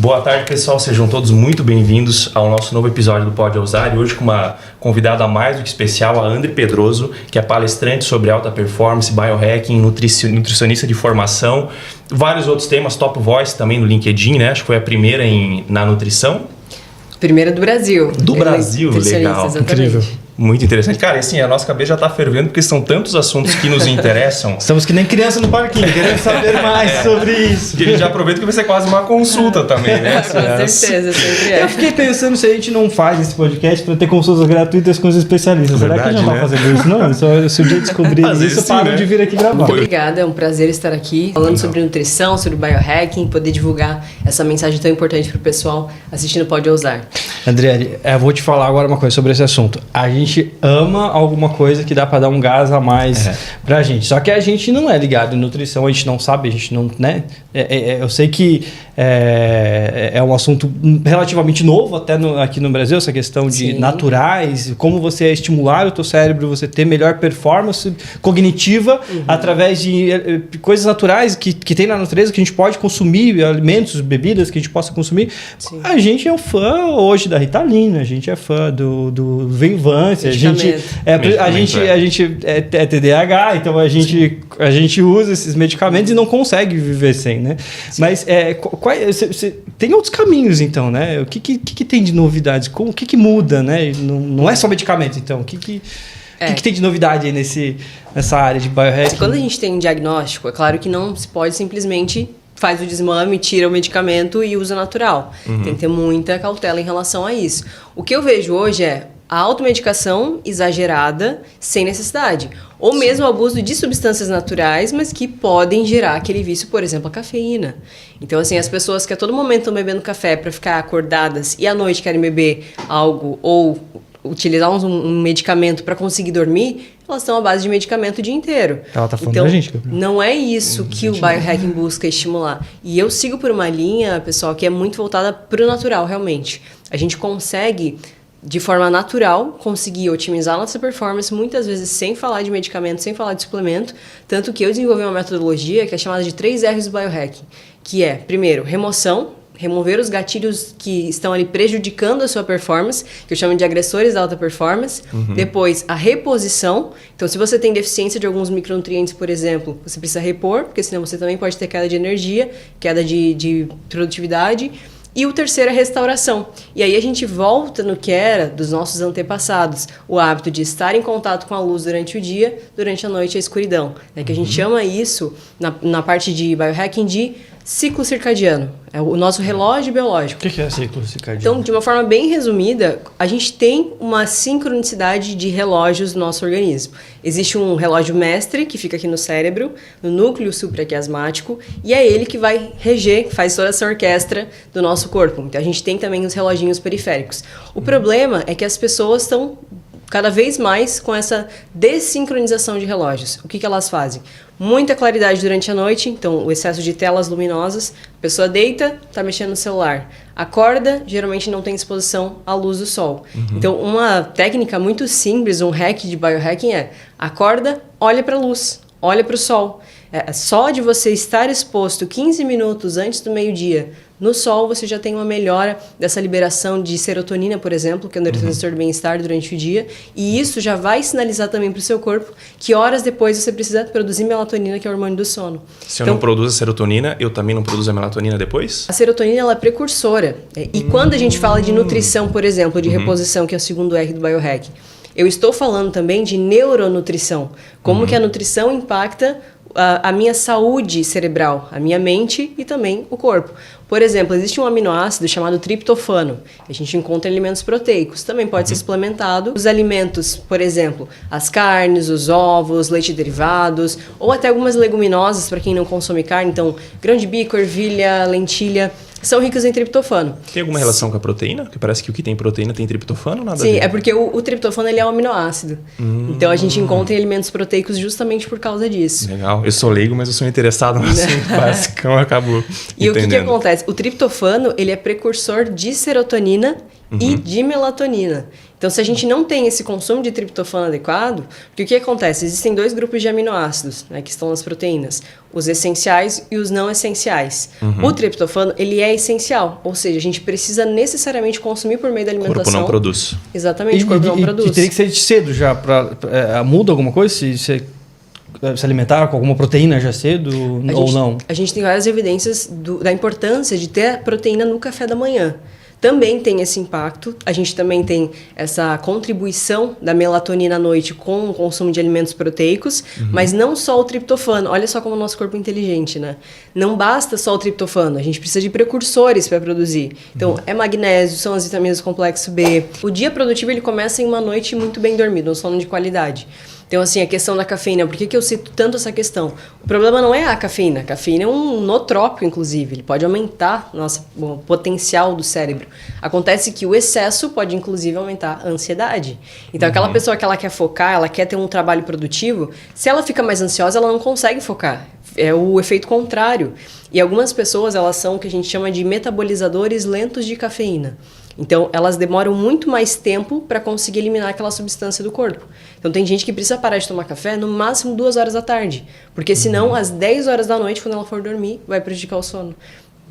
Boa tarde, pessoal. Sejam todos muito bem-vindos ao nosso novo episódio do Pode Ousar. E hoje com uma convidada mais do que especial, a André Pedroso, que é palestrante sobre alta performance, biohacking, nutricionista de formação, vários outros temas, top voice também no LinkedIn, né? Acho que foi a primeira na nutrição. Primeira do Brasil. Do Brasil, legal. Exatamente. Incrível. Muito interessante. Cara, assim, a nossa cabeça já está fervendo porque são tantos assuntos que nos interessam. Estamos que nem criança no parquinho, querendo saber mais sobre isso. E a gente já aproveita que vai ser quase uma consulta também, né? Com certeza, sempre é. Eu fiquei pensando se a gente não faz esse podcast para ter consultas gratuitas com os especialistas. Será Verdade, que a gente não tá fazendo isso? Não, se o dia descobrir Às vezes isso, sim, param né? de vir aqui gravar. Muito obrigada, é um prazer estar aqui falando sobre nutrição, sobre biohacking, poder divulgar essa mensagem tão importante para o pessoal assistindo Pode Ousar. Andriele, eu vou te falar agora uma coisa sobre esse assunto. A gente ama alguma coisa que dá para dar um gás a mais pra gente. Só que a gente não é ligado em nutrição, a gente não sabe, a gente não, né? Eu sei que é um assunto relativamente novo até aqui no Brasil, essa questão de naturais, como você estimular o teu cérebro, você ter melhor performance cognitiva através de coisas naturais que tem na natureza, que a gente pode consumir, alimentos, bebidas que a gente possa consumir. Sim. A gente é um fã hoje da Ritalina, a gente é fã do Venvance, a gente é TDAH, então a gente usa esses medicamentos e não consegue viver sem, né? Sim. Mas tem outros caminhos, então, né? O que tem de novidades? O que muda, né? Não é só medicamento, então. O que tem de novidade aí nessa área de biohacking? Quando a gente tem um diagnóstico, é claro que não se pode simplesmente faz o desmame, tira o medicamento e usa natural. Tem que ter muita cautela em relação a isso. O que eu vejo hoje é a automedicação exagerada sem necessidade. Ou mesmo o abuso de substâncias naturais, mas que podem gerar aquele vício, por exemplo, a cafeína. Então, assim, as pessoas que a todo momento estão bebendo café para ficar acordadas e à noite querem beber algo ou utilizar um medicamento para conseguir dormir, elas estão à base de medicamento o dia inteiro. Ela tá falando então, da gente. Não é isso que o biohacking busca estimular. E eu sigo por uma linha, pessoal, que é muito voltada para o natural, realmente. A gente consegue, de forma natural, conseguir otimizar a nossa performance, muitas vezes sem falar de medicamento, sem falar de suplemento. Tanto que eu desenvolvi uma metodologia que é chamada de 3 R's do biohacking, que é, primeiro, remover os gatilhos que estão ali prejudicando a sua performance, que eu chamo de agressores da alta performance. Depois, a reposição. Então, se você tem deficiência de alguns micronutrientes, por exemplo, você precisa repor, porque senão você também pode ter queda de energia, queda de produtividade. E o terceiro é a restauração. E aí a gente volta no que era dos nossos antepassados, o hábito de estar em contato com a luz durante o dia, durante a noite a escuridão. É que a gente chama isso, na parte de biohacking, de ciclo circadiano. É o nosso relógio biológico. O que é ciclo circadiano? Então, de uma forma bem resumida, a gente tem uma sincronicidade de relógios no nosso organismo. Existe um relógio mestre, que fica aqui no cérebro, no núcleo supraquiasmático, e é ele que vai reger, faz toda essa orquestra do nosso corpo. Então, a gente tem também os reloginhos periféricos. O problema é que as pessoas estão cada vez mais com essa desincronização de relógios. O que elas fazem? Muita claridade durante a noite, então o excesso de telas luminosas. A pessoa deita, está mexendo no celular. Acorda, geralmente não tem exposição à luz do sol. Então, uma técnica muito simples, um hack de biohacking é: acorda, olha para a luz, olha para o sol. Só de você estar exposto 15 minutos antes do meio-dia no sol, você já tem uma melhora dessa liberação de serotonina, por exemplo, que é o neurotransmissor do bem-estar durante o dia. E isso já vai sinalizar também para o seu corpo que horas depois você precisa produzir melatonina, que é o hormônio do sono. Se eu não produzo a serotonina, eu também não produzo a melatonina depois? A serotonina ela é precursora. E quando a gente fala de nutrição, por exemplo, de reposição, que é o segundo R do biohacking, eu estou falando também de neuronutrição. Como que a nutrição impacta a minha saúde cerebral, a minha mente e também o corpo. Por exemplo, existe um aminoácido chamado triptofano, que a gente encontra em alimentos proteicos. Também pode ser suplementado. Os alimentos, por exemplo, as carnes, os ovos, leite derivados, ou até algumas leguminosas para quem não consome carne. Então, grão de bico, ervilha, lentilha, são ricos em triptofano. Tem alguma relação com a proteína? Porque parece que o que tem proteína tem triptofano, nada a ver. Sim, é porque o triptofano ele é um aminoácido. Então a gente encontra em alimentos proteicos justamente por causa disso. Legal. Eu sou leigo, mas eu sou interessado no assunto basicão, acabou E entendendo. o que acontece? O triptofano ele é precursor de serotonina e de melatonina. Então, se a gente não tem esse consumo de triptofano adequado, porque o que acontece? Existem 2 grupos de aminoácidos, né, que estão nas proteínas, os essenciais e os não essenciais. O triptofano, ele é essencial, ou seja, a gente precisa necessariamente consumir por meio da alimentação. O corpo não produz. Exatamente, o corpo não produz. E teria que ser cedo já, muda alguma coisa se você se alimentar com alguma proteína já cedo ou não? A gente tem várias evidências da importância de ter a proteína no café da manhã. Também tem esse impacto. A gente também tem essa contribuição da melatonina à noite com o consumo de alimentos proteicos, mas não só o triptofano. Olha só como o nosso corpo é inteligente, né? Não basta só o triptofano, a gente precisa de precursores para produzir. Então, é magnésio, são as vitaminas do complexo B. O dia produtivo ele começa em uma noite muito bem dormida, um sono de qualidade. Então, assim, a questão da cafeína, por que eu cito tanto essa questão? O problema não é a cafeína. A cafeína é um nootrópico, inclusive. Ele pode aumentar o potencial do cérebro. Acontece que o excesso pode, inclusive, aumentar a ansiedade. Então, aquela pessoa que ela quer focar, ela quer ter um trabalho produtivo, se ela fica mais ansiosa, ela não consegue focar. É o efeito contrário. E algumas pessoas, elas são o que a gente chama de metabolizadores lentos de cafeína. Então, elas demoram muito mais tempo para conseguir eliminar aquela substância do corpo. Então, tem gente que precisa parar de tomar café no máximo 2 horas da tarde. Porque senão, às 10 horas da noite, quando ela for dormir, vai prejudicar o sono.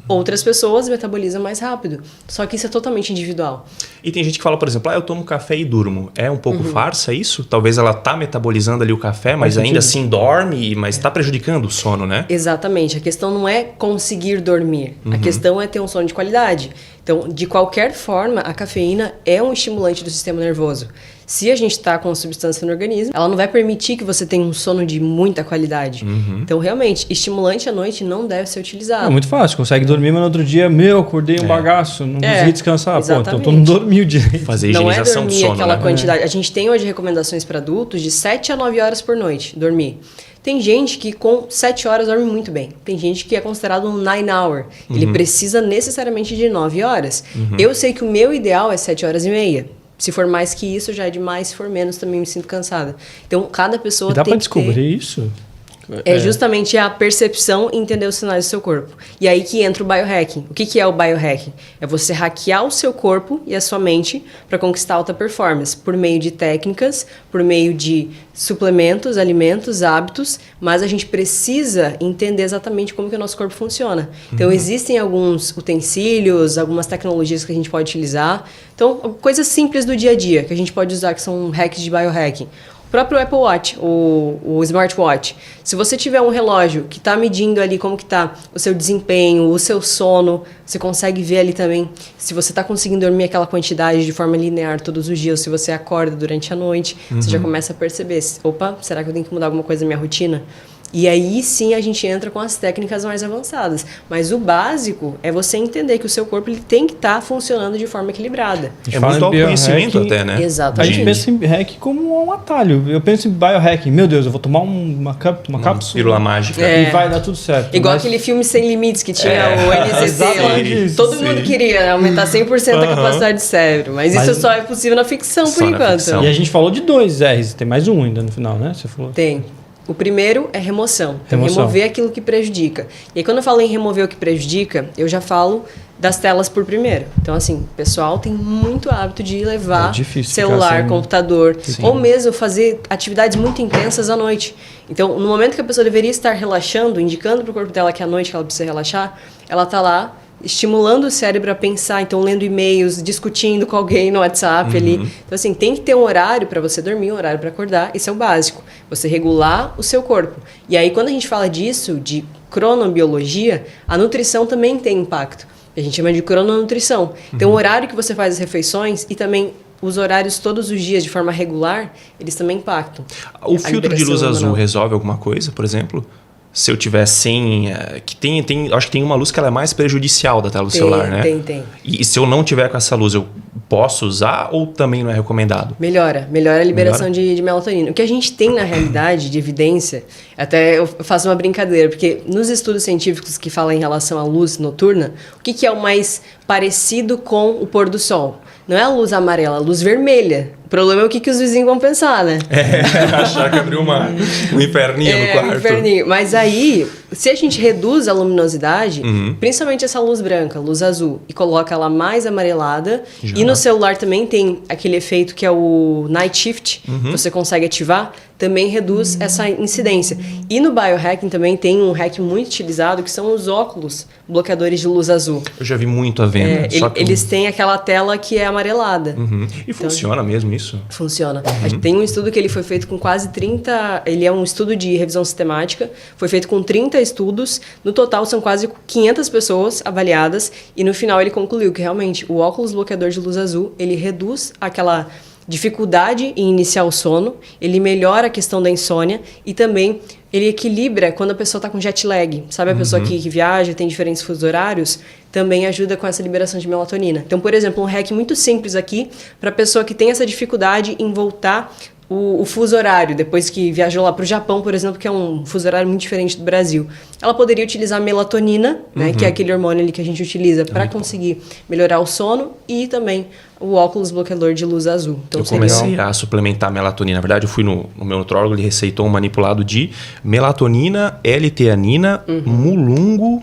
Outras pessoas metabolizam mais rápido. Só que isso é totalmente individual. E tem gente que fala, por exemplo, eu tomo café e durmo. É um pouco farsa isso? Talvez ela tá metabolizando ali o café, mas ainda assim dorme, mas está prejudicando o sono, né? Exatamente. A questão não é conseguir dormir. A questão é ter um sono de qualidade. Então, de qualquer forma, a cafeína é um estimulante do sistema nervoso. Se a gente está com a substância no organismo, ela não vai permitir que você tenha um sono de muita qualidade. Então, realmente, estimulante à noite não deve ser utilizado. É muito fácil, consegue dormir, mas no outro dia, acordei um bagaço, não consegui descansar. Exatamente. Pô, então tu não dormiu direito. Fazer Não é higienização do dormir sono, aquela né? quantidade. A gente tem hoje recomendações para adultos de 7 a 9 horas por noite, dormir. Tem gente que com 7 horas dorme muito bem. Tem gente que é considerado um 9 hour. Ele precisa necessariamente de 9 horas. Eu sei que o meu ideal é 7 horas e meia. Se for mais que isso, já é demais. Se for menos, também me sinto cansada. Então, cada pessoa Dá tem pra que ter... descobrir isso? É justamente a percepção e entender os sinais do seu corpo. E aí que entra o biohacking. O que é o biohacking? É você hackear o seu corpo e a sua mente para conquistar alta performance, por meio de técnicas, por meio de suplementos, alimentos, hábitos, mas a gente precisa entender exatamente como que o nosso corpo funciona. Então, existem alguns utensílios, algumas tecnologias que a gente pode utilizar. Então, coisas simples do dia a dia que a gente pode usar, que são hacks de biohacking. O próprio Apple Watch, o smartwatch. Se você tiver um relógio que está medindo ali como que está o seu desempenho, o seu sono, você consegue ver ali também se você está conseguindo dormir aquela quantidade de forma linear todos os dias, se você acorda durante a noite, você já começa a perceber, opa, será que eu tenho que mudar alguma coisa na minha rotina? E aí sim a gente entra com as técnicas mais avançadas. Mas o básico é você entender que o seu corpo ele tem que estar funcionando de forma equilibrada. É muito autoconhecimento até, né? Exatamente. A gente pensa em hack como um atalho. Eu penso em biohacking. Meu Deus, eu vou tomar uma cápsula. Pílula mágica. E vai dar tudo certo. Igual aquele filme Sem Limites que tinha o NZT lá. Todo mundo queria aumentar 100% a capacidade do cérebro. Mas isso só é possível na ficção, Só por na enquanto. ficção. E a gente falou de 2 R's. Tem mais um ainda no final, né? Você falou. Tem. O primeiro é remoção. Então, Remoção. remover aquilo que prejudica. E aí, quando eu falo em remover o que prejudica, eu já falo das telas por primeiro. Então, assim, o pessoal tem muito hábito de levar difícil celular, ficar sem- computador, ou mesmo fazer atividades muito intensas à noite. Então, no momento que a pessoa deveria estar relaxando, indicando para o corpo dela que é à noite que ela precisa relaxar, ela está lá estimulando o cérebro a pensar, então lendo e-mails, discutindo com alguém no WhatsApp ali. Então, assim, tem que ter um horário para você dormir, um horário para acordar. Isso é o básico. Você regular o seu corpo. E aí, quando a gente fala disso, de cronobiologia, a nutrição também tem impacto. A gente chama de crononutrição. Então, o horário que você faz as refeições e também os horários todos os dias de forma regular, eles também impactam. O A filtro de liberação luz azul hormonal. resolve alguma coisa, por exemplo? Se eu tiver sem... acho que tem uma luz que ela é mais prejudicial da tela do celular, né? Tem. E se eu não tiver com essa luz, eu posso usar ou também não é recomendado? Melhora a liberação de melatonina. O que a gente tem na realidade de evidência, até eu faço uma brincadeira, porque nos estudos científicos que falam em relação à luz noturna, o que é o mais parecido com o pôr do sol? Não é a luz amarela, a luz vermelha. O problema é o que os vizinhos vão pensar, né? Achar que abriu um inferninho no quarto. Um inferninho. Mas aí, se a gente reduz a luminosidade, principalmente essa luz branca, luz azul, e coloca ela mais amarelada, e no celular também tem aquele efeito que é o Night Shift, que você consegue ativar, também reduz essa incidência. E no biohacking também tem um hack muito utilizado, que são os óculos bloqueadores de luz azul. Eu já vi muito à venda. Eles têm aquela tela que é amarelada. E funciona mesmo isso? Funciona. Tem um estudo que ele foi feito com quase 30... Ele é um estudo de revisão sistemática. Foi feito com 30 estudos. No total, são quase 500 pessoas avaliadas. E no final, ele concluiu que realmente o óculos bloqueador de luz azul, ele reduz aquela dificuldade em iniciar o sono, ele melhora a questão da insônia e também ele equilibra quando a pessoa está com jet lag. Sabe a pessoa que viaja, tem diferentes fusos horários? Também ajuda com essa liberação de melatonina. Então, por exemplo, um hack muito simples aqui para a pessoa que tem essa dificuldade em voltar o fuso horário, depois que viajou lá para o Japão, por exemplo, que é um fuso horário muito diferente do Brasil. Ela poderia utilizar a melatonina, né, que é aquele hormônio ali que a gente utiliza para conseguir melhorar o sono, e também o óculos bloqueador de luz azul. Então, eu comecei a suplementar melatonina. Na verdade, eu fui no meu nutrólogo, ele receitou um manipulado de melatonina, L-teanina, mulungo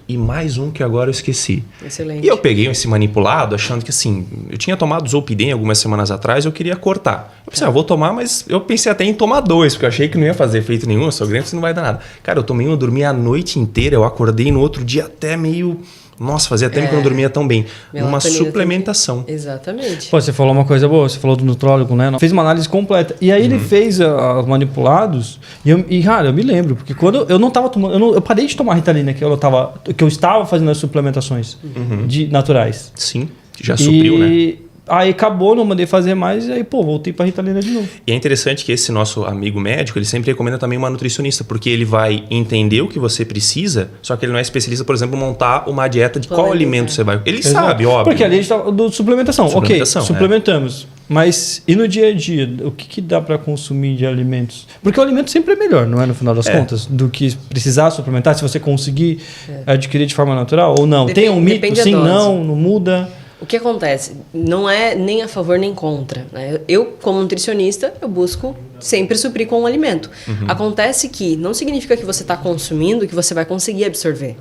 e mais um que agora eu esqueci. Excelente. E eu peguei esse manipulado achando que assim, eu tinha tomado Zolpidem algumas semanas atrás, eu queria cortar. Eu pensei, vou tomar, mas eu pensei até em tomar 2, porque eu achei que não ia fazer efeito nenhum, eu sou grande, não vai dar nada. Cara, eu tomei um, eu dormi a noite inteira, eu acordei no outro dia até meio... Nossa, fazia tempo que eu não dormia tão bem. Uma suplementação. Exatamente. Pô, você falou uma coisa boa, você falou do nutrólogo, né? Fez uma análise completa. E aí ele fez os manipulados. Cara, eu me lembro, porque quando eu não tava tomando. Eu parei de tomar Ritalina, que eu estava fazendo as suplementações naturais. Sim, já supriu, né? Aí acabou, não mandei fazer mais, e aí, voltei pra Ritalina de novo. E é interessante que esse nosso amigo médico, ele sempre recomenda também uma nutricionista, porque ele vai entender o que você precisa, só que ele não é especialista, por exemplo, montar uma dieta de qual alimento você vai... Ele sabe, óbvio. Porque ali a gente tá do suplementação. Ok, suplementamos. Mas e no dia a dia? O que dá para consumir de alimentos? Porque o alimento sempre é melhor, não é? No final das contas, do que precisar suplementar, se você conseguir adquirir de forma natural ou não. Tem um mito, sim, não muda... O que acontece? Não é nem a favor nem contra, né? Eu, como nutricionista, eu busco sempre suprir com o alimento. Acontece que não significa que você está consumindo que você vai conseguir absorver.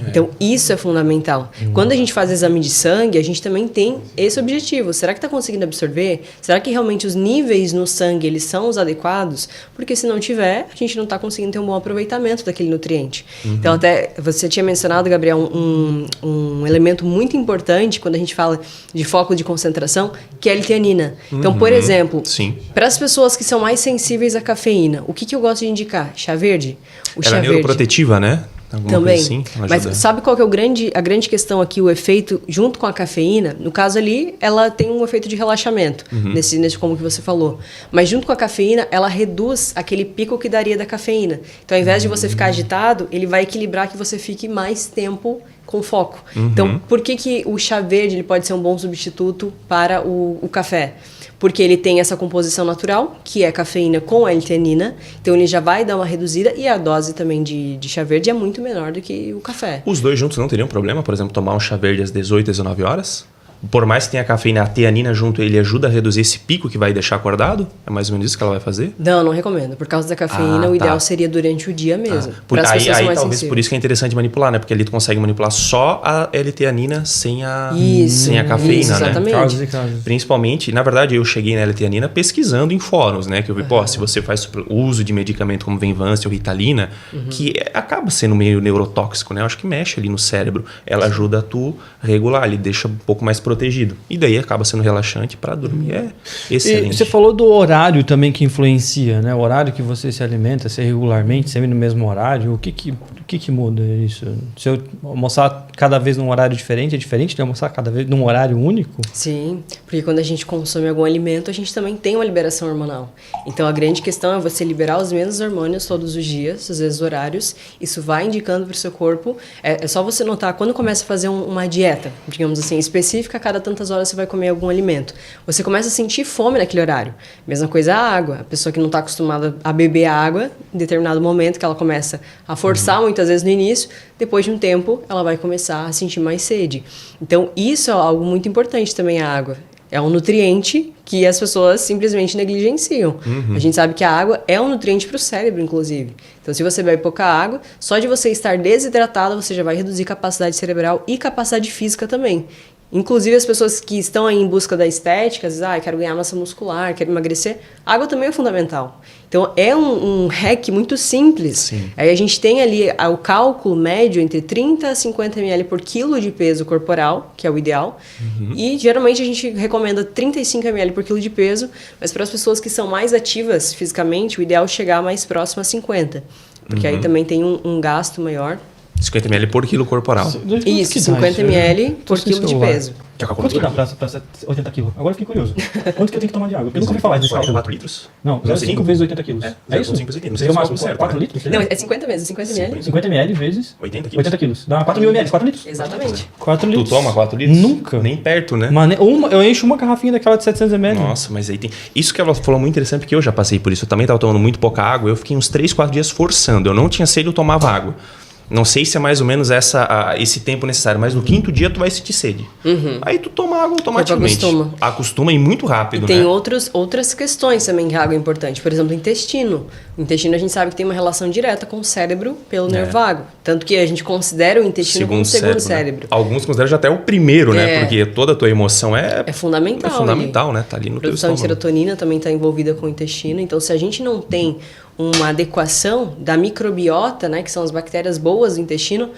Então, isso é fundamental. Quando a gente faz exame de sangue, a gente também tem esse objetivo. Será que está conseguindo absorver? Será que realmente os níveis no sangue eles são os adequados? Porque se não tiver, a gente não está conseguindo ter um bom aproveitamento daquele nutriente. Então, até você tinha mencionado, Gabriel, um elemento muito importante quando a gente fala de foco de concentração, que é a L-teanina. Então, por exemplo, para as pessoas que são mais sensíveis à cafeína, o que eu gosto de indicar? Chá verde? Ela é neuroprotetiva, né? Também. Assim, mas sabe qual que é a grande questão aqui, o efeito junto com a cafeína? No caso ali, ela tem um efeito de relaxamento, nesse como que você falou. Mas junto com a cafeína, ela reduz aquele pico que daria da cafeína. Então, ao invés de você ficar agitado, ele vai equilibrar que você fique mais tempo com foco. Então, por que o chá verde ele pode ser um bom substituto para o café? Porque ele tem essa composição natural, que é cafeína com a L-teanina, então ele já vai dar uma reduzida, e a dose também de chá verde é muito menor do que o café. Os dois juntos não teriam problema, por exemplo, tomar um chá verde às 18, 19 horas? Por mais que tenha a cafeína, a teanina junto, ele ajuda a reduzir esse pico que vai deixar acordado? É mais ou menos isso que ela vai fazer? Não recomendo. Por causa da cafeína, o ideal seria durante o dia mesmo. Aí talvez por isso que é interessante manipular, né? Porque ali tu consegue manipular só a L-teanina sem a cafeína, exatamente. né? Principalmente, na verdade, eu cheguei na L-teanina pesquisando em fóruns, né? Que eu vi, se você faz uso de medicamento como Venvance ou Ritalina, que acaba sendo meio neurotóxico, né? Eu acho que mexe ali no cérebro. Ela ajuda a tu regular, ele deixa um pouco mais protegido. E daí acaba sendo relaxante para dormir. É excelente. E você falou do horário também que influencia, né? O horário que você se alimenta, se é regularmente, sempre no mesmo horário. O que muda isso? Se eu almoçar cada vez num horário diferente, é diferente de almoçar cada vez num horário único? Sim, porque quando a gente consome algum alimento, a gente também tem uma liberação hormonal. Então, a grande questão é você liberar os mesmos hormônios todos os dias, às vezes horários. Isso vai indicando para o seu corpo. É só você notar, quando começa a fazer uma dieta, digamos assim, específica, a cada tantas horas você vai comer algum alimento. Você começa a sentir fome naquele horário. Mesma coisa a água. A pessoa que não está acostumada a beber água, em determinado momento que ela começa a forçar muitas vezes no início, depois de um tempo ela vai começar a sentir mais sede. Então, isso é algo muito importante também, a água. É um nutriente que as pessoas simplesmente negligenciam. A gente sabe que a água é um nutriente para o cérebro, inclusive. Então, se você bebe pouca água, só de você estar desidratado, você já vai reduzir capacidade cerebral e capacidade física também. Inclusive, as pessoas que estão aí em busca da estética, às vezes, quero ganhar massa muscular, quero emagrecer, a água também é fundamental. Então, é um hack muito simples. Sim. Aí a gente tem ali o cálculo médio entre 30 a 50 ml por quilo de peso corporal, que é o ideal. E, geralmente, a gente recomenda 35 ml por quilo de peso, mas para as pessoas que são mais ativas fisicamente, o ideal é chegar mais próximo a 50. Porque aí também tem um gasto maior. 50 ml por quilo corporal. Isso, 50 ml por quilo de peso. Quanto que dá pra 80 quilos? Agora eu fiquei curioso. Quanto que eu tenho que tomar de água? Eu nunca ouvi falar disso. 4 litros? Não, 0,5 vezes 80 quilos. É isso? 0,5 vezes 80. Não sei Seria o se máximo, certo, 4 né? litros? Não, é 50 mesmo, 50 ml. 50 ml vezes 80 quilos. 80 quilos. Dá 4 mil ml, 4 litros. Exatamente. 4 Tu litros. toma 4 litros? Nunca. Nem perto, né? Mano, eu encho uma garrafinha daquela de 700 ml. Nossa, mas aí tem... Isso que ela falou muito interessante, porque eu já passei por isso. Eu também estava tomando muito pouca água. Eu fiquei uns 3, 4 dias forçando. Eu não tinha sede, eu tomava água. Não sei se é mais ou menos esse tempo necessário, mas no 5º dia tu vai sentir sede. Aí tu toma água automaticamente. Acostuma e muito rápido, E tem né? outras questões também que a água é importante. Por exemplo, o intestino. O intestino a gente sabe que tem uma relação direta com o cérebro pelo nervo vago. Tanto que a gente considera o intestino como o segundo cérebro. Né? Alguns consideram já até o primeiro, né? Porque toda a tua emoção é fundamental. É fundamental, né? Tá ali no teu produção de estômago. serotonina também está envolvida com o intestino. Então, se a gente não tem uma adequação da microbiota, né, que são as bactérias boas do intestino,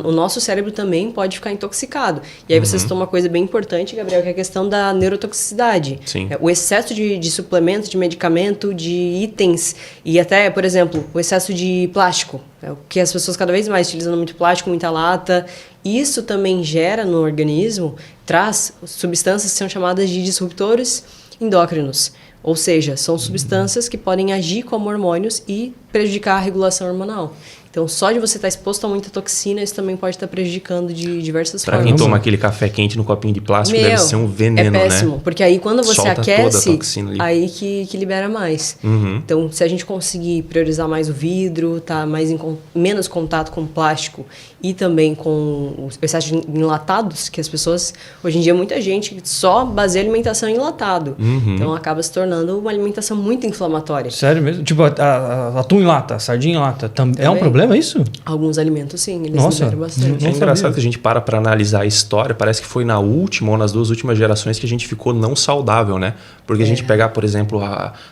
o nosso cérebro também pode ficar intoxicado. E aí você citou uma coisa bem importante, Gabriel, que é a questão da neurotoxicidade. Sim. O excesso de suplemento, de medicamento, de itens e até, por exemplo, o excesso de plástico. É o que as pessoas cada vez mais utilizando muito plástico, muita lata. Isso também gera no organismo, traz substâncias que são chamadas de disruptores endócrinos. Ou seja, são substâncias que podem agir como hormônios e prejudicar a regulação hormonal. Então, só de você estar exposto a muita toxina, isso também pode estar prejudicando de diversas Pra formas. quem toma aquele café quente no copinho de plástico, deve ser um veneno, é péssimo, né? porque aí quando você Solta toda a aquece, toxina ali. aí que libera mais. Então, se a gente conseguir priorizar mais o vidro, tá mais menos contato com plástico e também com os excesso de enlatados, que as pessoas, hoje em dia, muita gente só baseia a alimentação em enlatado. Então, acaba se tornando uma alimentação muito inflamatória. Sério mesmo? Tipo, atum em lata, sardinha em lata. É um problema isso? Alguns alimentos, sim, eles Nossa, liberam bastante. É engraçado que a gente para analisar a história, parece que foi na última ou nas 2 últimas gerações que a gente ficou não saudável, né? Porque a gente pegar, por exemplo,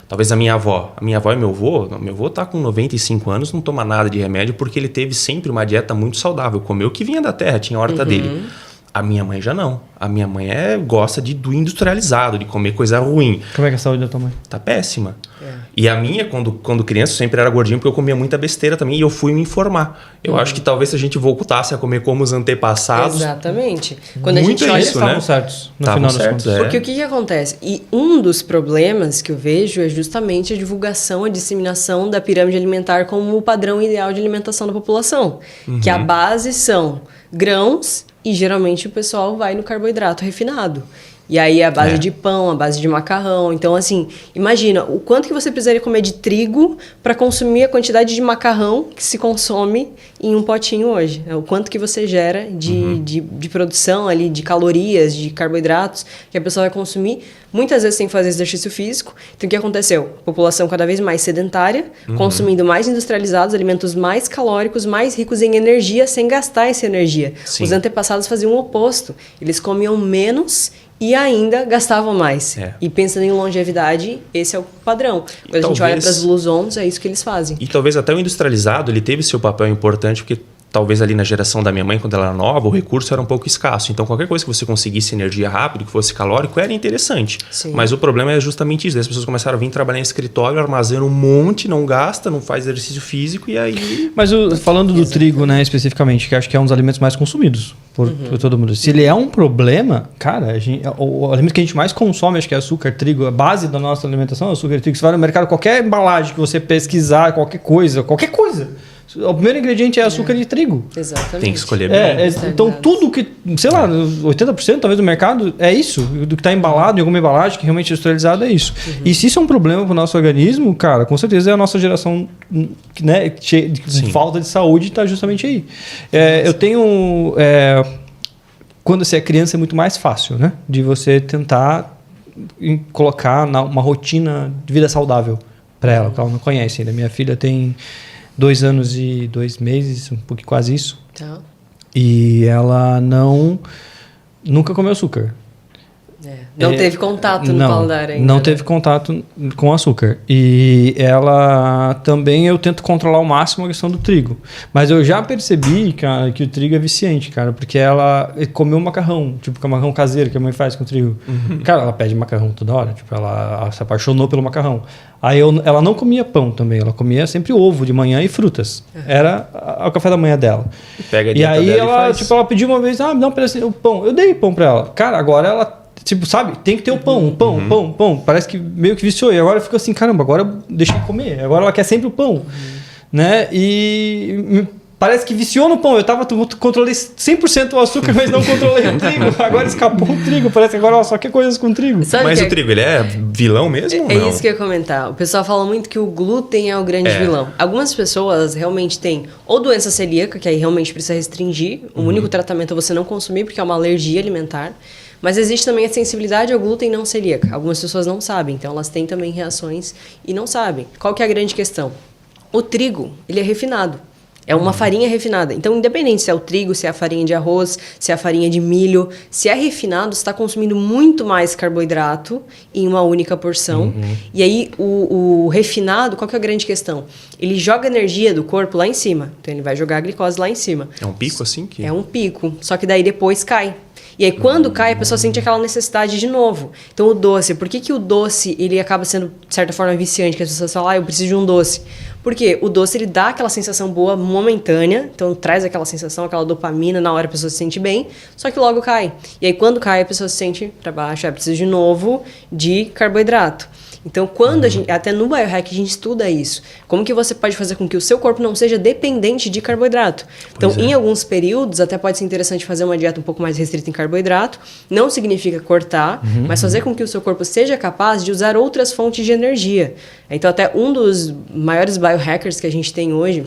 talvez a minha avó. A minha avó e meu avô tá com 95 anos, não toma nada de remédio porque ele teve sempre uma dieta muito saudável. Comeu o que vinha da terra, tinha a horta dele. A minha mãe já não. A minha mãe gosta do industrializado, de comer coisa ruim. Como é que é a saúde da tua mãe? Tá péssima. E a minha, quando criança, eu sempre era gordinho porque eu comia muita besteira também e eu fui me informar. Eu acho que talvez se a gente voltasse a comer como os antepassados... Exatamente. Quando a Muito gente é olha... isso, né? Estavam certos, no Estavam final das certos, contas. Porque o que acontece? E um dos problemas que eu vejo é justamente a divulgação, a disseminação da pirâmide alimentar como o padrão ideal de alimentação da população. Que a base são grãos e geralmente o pessoal vai no carboidrato refinado. E aí a base de pão, a base de macarrão. Então, assim, imagina o quanto que você precisaria comer de trigo para consumir a quantidade de macarrão que se consome em um potinho hoje. O quanto que você gera de produção ali, de calorias, de carboidratos, que a pessoa vai consumir, muitas vezes sem fazer exercício físico. Então, o que aconteceu? População cada vez mais sedentária, consumindo mais industrializados, alimentos mais calóricos, mais ricos em energia, sem gastar essa energia. Sim. Os antepassados faziam o oposto. Eles comiam menos e ainda gastavam mais. E pensando em longevidade, esse é o padrão. Quando a gente olha para as Blue Zones, é isso que eles fazem. E talvez até o industrializado, ele teve seu papel importante, porque talvez ali na geração da minha mãe, quando ela era nova, o recurso era um pouco escasso. Então, qualquer coisa que você conseguisse energia rápido, que fosse calórico, era interessante. Sim. Mas o problema é justamente isso. As pessoas começaram a vir trabalhar em escritório, armazena um monte, não gasta, não faz exercício físico e aí... Mas falando do trigo, né, especificamente, que acho que é um dos alimentos mais consumidos por todo mundo. Se ele é um problema, cara, o alimento que a gente mais consome, acho que é açúcar, trigo. A base da nossa alimentação é açúcar e trigo. Você vai no mercado, qualquer embalagem que você pesquisar, qualquer coisa. O primeiro ingrediente é açúcar e trigo. Exatamente. Tem que escolher bem. Então tudo que, sei lá, 80% talvez do mercado é isso. Do que está embalado em alguma embalagem que realmente é industrializado é isso. E se isso é um problema para o nosso organismo, cara, com certeza é a nossa geração, né, de falta de saúde está justamente aí. Eu tenho... quando você é criança é muito mais fácil, né? De você tentar colocar uma rotina de vida saudável para ela, que ela não conhece ainda. Minha filha tem 2 anos e 2 meses, um pouquinho quase isso. Tá. E ela nunca comeu açúcar. Não teve contato no paladar ainda. Não teve contato com açúcar. E ela também, eu tento controlar ao máximo a questão do trigo. Mas eu já percebi, cara, que o trigo é viciante, cara. Porque ela comeu macarrão, tipo, que é macarrão caseiro que a mãe faz com trigo. Cara, ela pede macarrão toda hora. Tipo, ela se apaixonou pelo macarrão. Aí ela não comia pão também. Ela comia sempre ovo de manhã e frutas. Era o café da manhã dela. Pega a E dieta aí dela ela pediu uma vez, me dá um pedacinho de pão. Eu dei pão pra ela. Cara, agora ela... Tipo, sabe? Tem que ter o pão. Parece que meio que viciou. E agora ficou assim, caramba, agora deixa eu comer. Agora ela quer sempre o pão. Né? E parece que viciou no pão. Controlei 100% o açúcar, mas não controlei o trigo. Agora escapou o trigo. Parece que agora ela só quer coisas com trigo. Mas o trigo, ele é vilão mesmo? É isso que eu ia comentar. O pessoal fala muito que o glúten é o grande vilão. Algumas pessoas realmente têm ou doença celíaca, que aí realmente precisa restringir. O único tratamento é você não consumir, porque é uma alergia alimentar. Mas existe também a sensibilidade ao glúten não celíaca. Algumas pessoas não sabem, então elas têm também reações e não sabem. Qual que é a grande questão? O trigo, ele é refinado. É uma farinha refinada. Então, independente se é o trigo, se é a farinha de arroz, se é a farinha de milho, se é refinado, você está consumindo muito mais carboidrato em uma única porção. E aí, o refinado, qual que é a grande questão? Ele joga a energia do corpo lá em cima. Então, ele vai jogar a glicose lá em cima. É um pico assim? É um pico. Só que daí depois cai. E aí, quando cai, a pessoa sente aquela necessidade de novo. Então, o doce, por que o doce ele acaba sendo, de certa forma, viciante? Que as pessoas falam, eu preciso de um doce. Porque o doce, ele dá aquela sensação boa momentânea, então traz aquela sensação, aquela dopamina, na hora a pessoa se sente bem, só que logo cai. E aí, quando cai, a pessoa se sente para baixo, precisa de novo de carboidrato. Então, quando a gente, até no biohack a gente estuda isso. Como que você pode fazer com que o seu corpo não seja dependente de carboidrato? Então, em alguns períodos, até pode ser interessante fazer uma dieta um pouco mais restrita em carboidrato. Não significa cortar, mas fazer com que o seu corpo seja capaz de usar outras fontes de energia. Então, até um dos maiores biohackers que a gente tem hoje,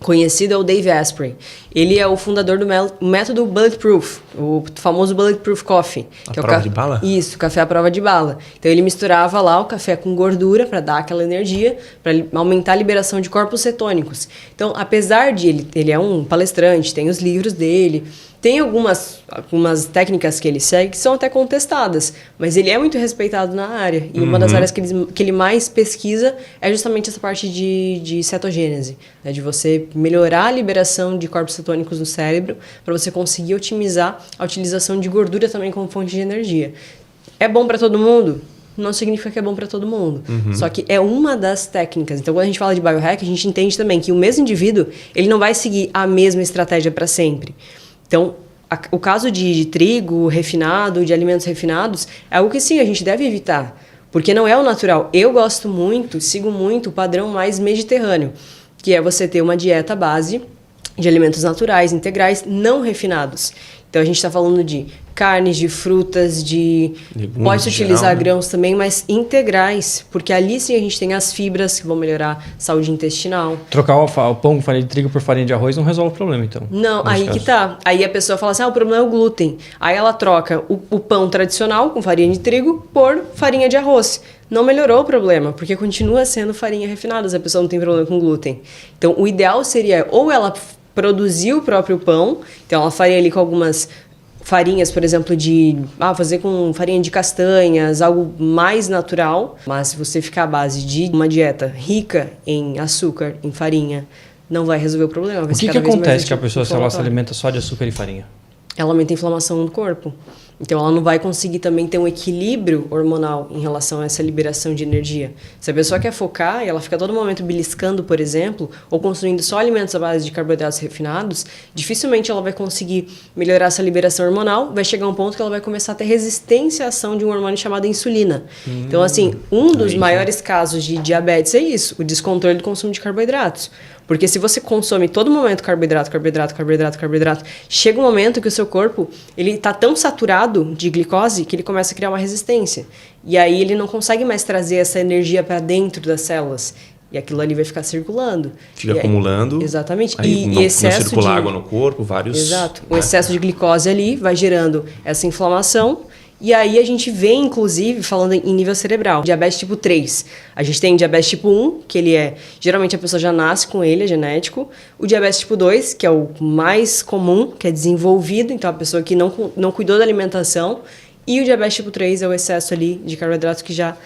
conhecido, é o Dave Asprey. Ele é o fundador do método Bulletproof, o famoso Bulletproof Coffee. A prova de bala? Isso, café à prova de bala. Então ele misturava lá o café com gordura para dar aquela energia, para aumentar a liberação de corpos cetônicos. Então, apesar de ele é um palestrante, tem os livros dele, tem algumas técnicas que ele segue que são até contestadas, mas ele é muito respeitado na área. E uma das áreas que ele mais pesquisa é justamente essa parte de cetogênese, né? De você melhorar a liberação de corpos cetônicos no cérebro para você conseguir otimizar a utilização de gordura também como fonte de energia. É bom para todo mundo? Não significa que é bom para todo mundo. Só que é uma das técnicas. Então, quando a gente fala de biohack, a gente entende também que o mesmo indivíduo ele não vai seguir a mesma estratégia para sempre. Então, o caso de trigo refinado, de alimentos refinados, é algo que sim, a gente deve evitar, porque não é o natural. Eu gosto muito, sigo muito o padrão mais mediterrâneo, que é você ter uma dieta base de alimentos naturais, integrais, não refinados. Então, a gente está falando de carnes, de frutas, de... legumes, pode-se utilizar geral, né? grãos também, mas integrais, porque ali sim a gente tem as fibras que vão melhorar a saúde intestinal. Trocar o pão com farinha de trigo por farinha de arroz não resolve o problema, então. Não, nesse aí caso. que tá. Aí a pessoa fala assim, o problema é o glúten. Aí ela troca o pão tradicional com farinha de trigo por farinha de arroz. Não melhorou o problema, porque continua sendo farinha refinada, se a pessoa não tem problema com glúten. Então, o ideal seria ou ela produzir o próprio pão, então ela faria ali com algumas farinhas, por exemplo, fazer com farinha de castanhas, algo mais natural. Mas se você ficar à base de uma dieta rica em açúcar, em farinha, não vai resolver o problema. O que acontece que a pessoa, se ela se alimenta só de açúcar e farinha? Ela aumenta a inflamação no corpo. Então, ela não vai conseguir também ter um equilíbrio hormonal em relação a essa liberação de energia. Se a pessoa quer focar e ela fica todo momento beliscando, por exemplo, ou consumindo só alimentos à base de carboidratos refinados, dificilmente ela vai conseguir melhorar essa liberação hormonal. Vai chegar um ponto que ela vai começar a ter resistência à ação de um hormônio chamado insulina. Então, assim, um dos maiores casos de diabetes é isso, o descontrole do consumo de carboidratos. Porque se você consome todo momento carboidrato, chega um momento que o seu corpo ele está tão saturado de glicose que ele começa a criar uma resistência. E aí ele não consegue mais trazer essa energia para dentro das células. E aquilo ali vai ficar circulando. Fica acumulando. Exatamente. Aí E excesso não circula água no corpo, vários... Exato. O excesso de glicose ali vai gerando essa inflamação E aí a gente vê, inclusive, falando em nível cerebral, diabetes tipo 3. A gente tem diabetes tipo 1, que ele é... Geralmente a pessoa já nasce com ele, é genético. O diabetes tipo 2, que é o mais comum, que é desenvolvido. Então, a pessoa que não cuidou da alimentação. E o diabetes tipo 3 é o excesso ali de carboidratos que já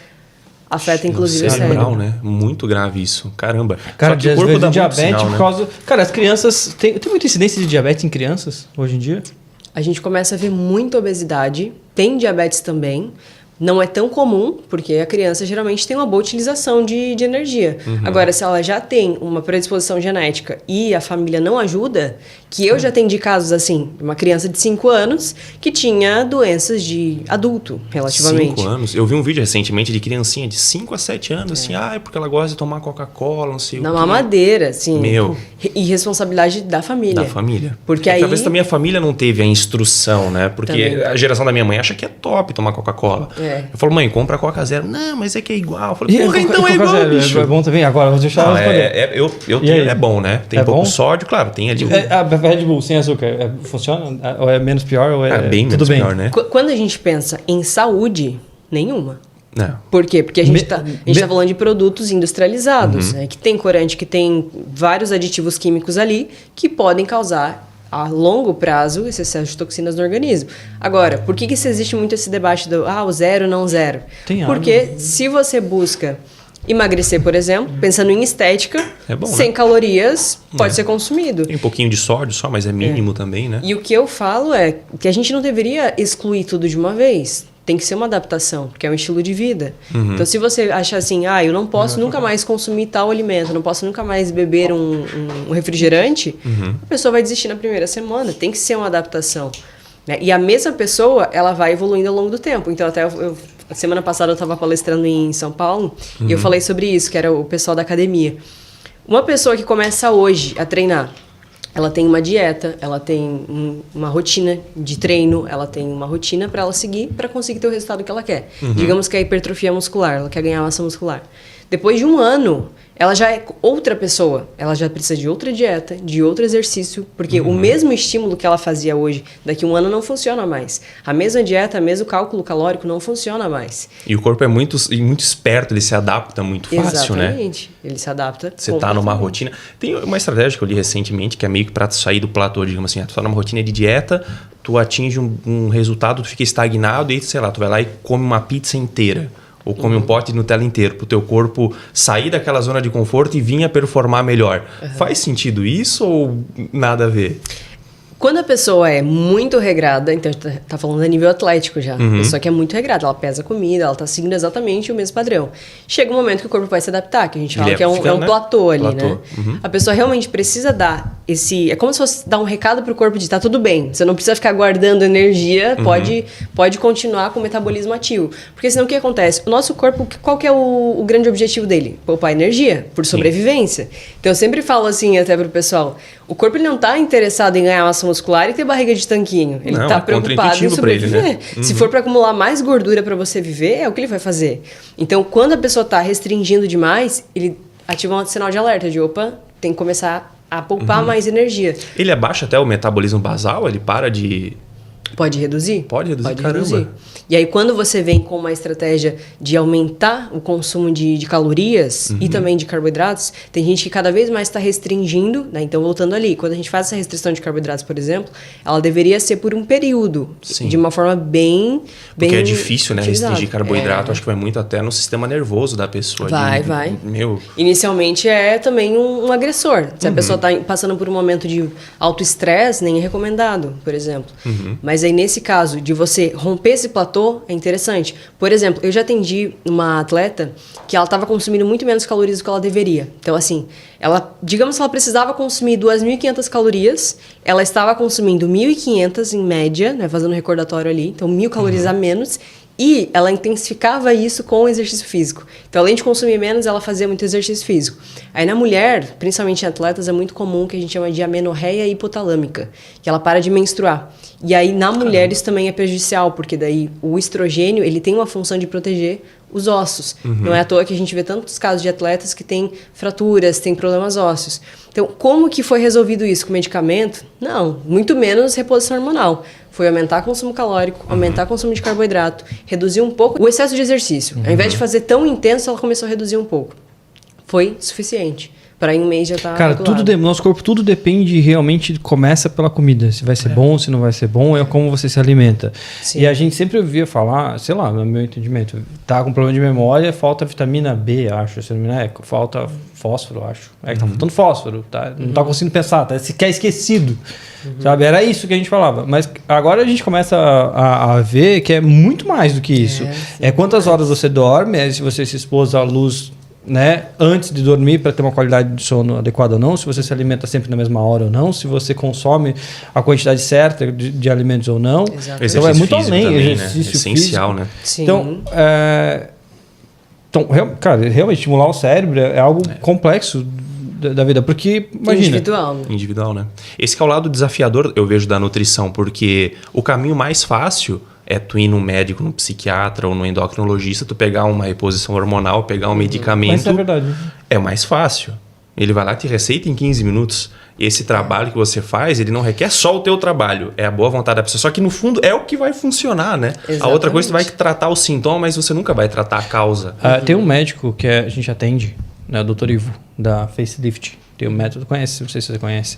afeta, inclusive, o cerebral, cérebro. né? Muito grave isso. Caramba. Cara, Só que o às corpo vezes dá o muito diabetes sinal, por né? causa... Cara, as crianças... Tem muita incidência de diabetes em crianças hoje em dia? A gente começa a ver muita obesidade, tem diabetes também. Não é tão comum, porque a criança geralmente tem uma boa utilização de energia. Agora, se ela já tem uma predisposição genética e a família não ajuda, que eu já atendi casos assim, uma criança de 5 anos que tinha doenças de adulto, relativamente. 5 anos? Eu vi um vídeo recentemente de criancinha de 5 a 7 anos, assim, é porque ela gosta de tomar Coca-Cola, não sei o Na quê. mamadeira, assim. Meu. E responsabilidade da família. Da família. Porque É que aí... talvez também a família não teve a instrução, né? Porque Também. a geração da minha mãe acha que é top tomar Coca-Cola. É. Eu falo, mãe, compra Coca Zero. Não, mas é que é igual. Eu falei, E porra, então é Coca igual, Zero, bicho. É bom também? Agora, vou deixar Não, ela escolher. eu E aí? tenho, é bom, né? Tem É pouco bom? sódio, claro, tem ali. A Red Bull sem açúcar, funciona? Ou é menos pior? Ou é bem tudo menos bem? pior, né? Quando a gente pensa em saúde, nenhuma. Não. Por quê? Porque a gente Me- está me- falando de produtos industrializados, né, que tem corante, que tem vários aditivos químicos ali que podem causar a longo prazo esse excesso de toxinas no organismo. Agora, por que existe muito esse debate do o zero, não zero? Tem Porque se você busca emagrecer, por exemplo, pensando em estética, É bom, sem né? calorias, pode ser consumido. Tem um pouquinho de sódio só, mas é mínimo também, né? E o que eu falo é que a gente não deveria excluir tudo de uma vez. Tem que ser uma adaptação, porque é um estilo de vida. Então, se você achar assim, eu não posso nunca mais consumir tal alimento, não posso nunca mais beber um refrigerante, a pessoa vai desistir na primeira semana. Tem que ser uma adaptação. Né? E a mesma pessoa, ela vai evoluindo ao longo do tempo. Então, até a semana passada eu estava palestrando em São Paulo e eu falei sobre isso, que era o pessoal da academia. Uma pessoa que começa hoje a treinar, ela tem uma dieta, ela tem uma rotina de treino, ela tem uma rotina para ela seguir para conseguir ter o resultado que ela quer. Digamos que é a hipertrofia muscular, ela quer ganhar massa muscular. Depois de um ano, ela já é outra pessoa. Ela já precisa de outra dieta, de outro exercício, porque o mesmo estímulo que ela fazia hoje, daqui a um ano não funciona mais. A mesma dieta, o mesmo cálculo calórico não funciona mais. E o corpo é muito esperto, ele se adapta muito fácil, né? Exatamente. Ele se adapta. Você tá numa rotina. Tem uma estratégia que eu li recentemente, que é meio que pra sair do platô, digamos assim. Tu tá numa rotina de dieta, tu atinge um resultado, tu fica estagnado e, sei lá, tu vai lá e come uma pizza inteira. Ou come um pote de Nutella inteiro, pro teu corpo sair daquela zona de conforto e vir a performar melhor. Faz sentido isso ou nada a ver? Quando a pessoa é muito regrada, então tá falando a nível atlético já, a pessoa que é muito regrada, ela pesa comida, ela tá seguindo exatamente o mesmo padrão. Chega um momento que o corpo vai se adaptar, que a gente fala Ele que é um fica, né? platô ali, Platô. né? A pessoa realmente precisa dar esse... É como se fosse dar um recado pro corpo de tá tudo bem, você não precisa ficar guardando energia, pode continuar com o metabolismo ativo. Porque senão o que acontece? O nosso corpo, qual que é o grande objetivo dele? Poupar energia, por sobrevivência. Então eu sempre falo assim até pro pessoal, o corpo ele não tá interessado em ganhar massa muscular e ter barriga de tanquinho. Ele Não, tá é preocupado em contraintuitivo pra ele, sobreviver. né? Se for para acumular mais gordura para você viver, é o que ele vai fazer. Então, quando a pessoa tá restringindo demais, ele ativa um sinal de alerta de opa, tem que começar a poupar mais energia. Ele abaixa até o metabolismo basal? Ele para de... Pode reduzir? Pode reduzir, caramba. E aí, quando você vem com uma estratégia de aumentar o consumo de calorias e também de carboidratos, tem gente que cada vez mais está restringindo, né? Então, voltando ali, quando a gente faz essa restrição de carboidratos, por exemplo, ela deveria ser por um período, Sim. de uma forma bem Porque é difícil, né? utilizada. Restringir carboidrato. É. Acho que vai muito até no sistema nervoso da pessoa. Vai. Meu... Inicialmente é também um agressor. Se a pessoa está passando por um momento de alto estresse, nem é recomendado, por exemplo. Mas aí, nesse caso, de você romper esse platô, é interessante. Por exemplo, eu já atendi uma atleta que ela estava consumindo muito menos calorias do que ela deveria. Então, assim, digamos que ela precisava consumir 2.500 calorias, ela estava consumindo 1.500 em média, né, fazendo um recordatório ali, então 1.000 calorias a menos, e ela intensificava isso com o exercício físico. Então, além de consumir menos, ela fazia muito exercício físico. Aí, na mulher, principalmente em atletas, é muito comum que a gente chama de amenorreia hipotalâmica, que ela para de menstruar. E aí, na mulher, isso também é prejudicial, porque daí o estrogênio, ele tem uma função de proteger os ossos. Não é à toa que a gente vê tantos casos de atletas que têm fraturas, têm problemas ósseos. Então, como que foi resolvido isso? Com medicamento? Não, muito menos reposição hormonal. Foi aumentar o consumo calórico, aumentar o consumo de carboidrato, reduzir um pouco o excesso de exercício. Ao invés de fazer tão intenso, ela começou a reduzir um pouco. Foi suficiente. Para em um mês já tá Cara, nosso corpo tudo depende realmente, começa pela comida. Se vai ser bom, se não vai ser bom, é como você se alimenta. Sim. E a gente sempre ouvia falar, sei lá, no meu entendimento, tá com problema de memória, falta vitamina B, acho, se não me engano, falta fósforo, acho. É que tá faltando fósforo, tá? Não tá conseguindo pensar, tá? Se quer esquecido, sabe? Era isso que a gente falava. Mas agora a gente começa a ver que é muito mais do que isso. É quantas horas você dorme, é se você se expôs à luz, né, antes de dormir para ter uma qualidade de sono adequada ou não, se você se alimenta sempre na mesma hora ou não, se você consome a quantidade certa de alimentos ou não. Exato. Então é muito além, também, exercício essencial, físico. né? Sim. Então, cara, realmente estimular o cérebro é algo complexo da vida, porque imagina, Individual, né? Esse que é o lado desafiador, eu vejo, da nutrição, porque o caminho mais fácil é tu ir num médico, num psiquiatra ou num endocrinologista, tu pegar uma reposição hormonal, pegar um medicamento. Mas é verdade. É mais fácil. Ele vai lá e te receita em 15 minutos. Esse trabalho que você faz, ele não requer só o teu trabalho, é a boa vontade da pessoa. Só que no fundo é o que vai funcionar, né? Exatamente. A outra coisa, tu vai tratar o sintoma, mas você nunca vai tratar a causa. Tem um médico que a gente atende, né, o Dr. Ivo, da Facelift. Tem um método, conhece, não sei se você conhece.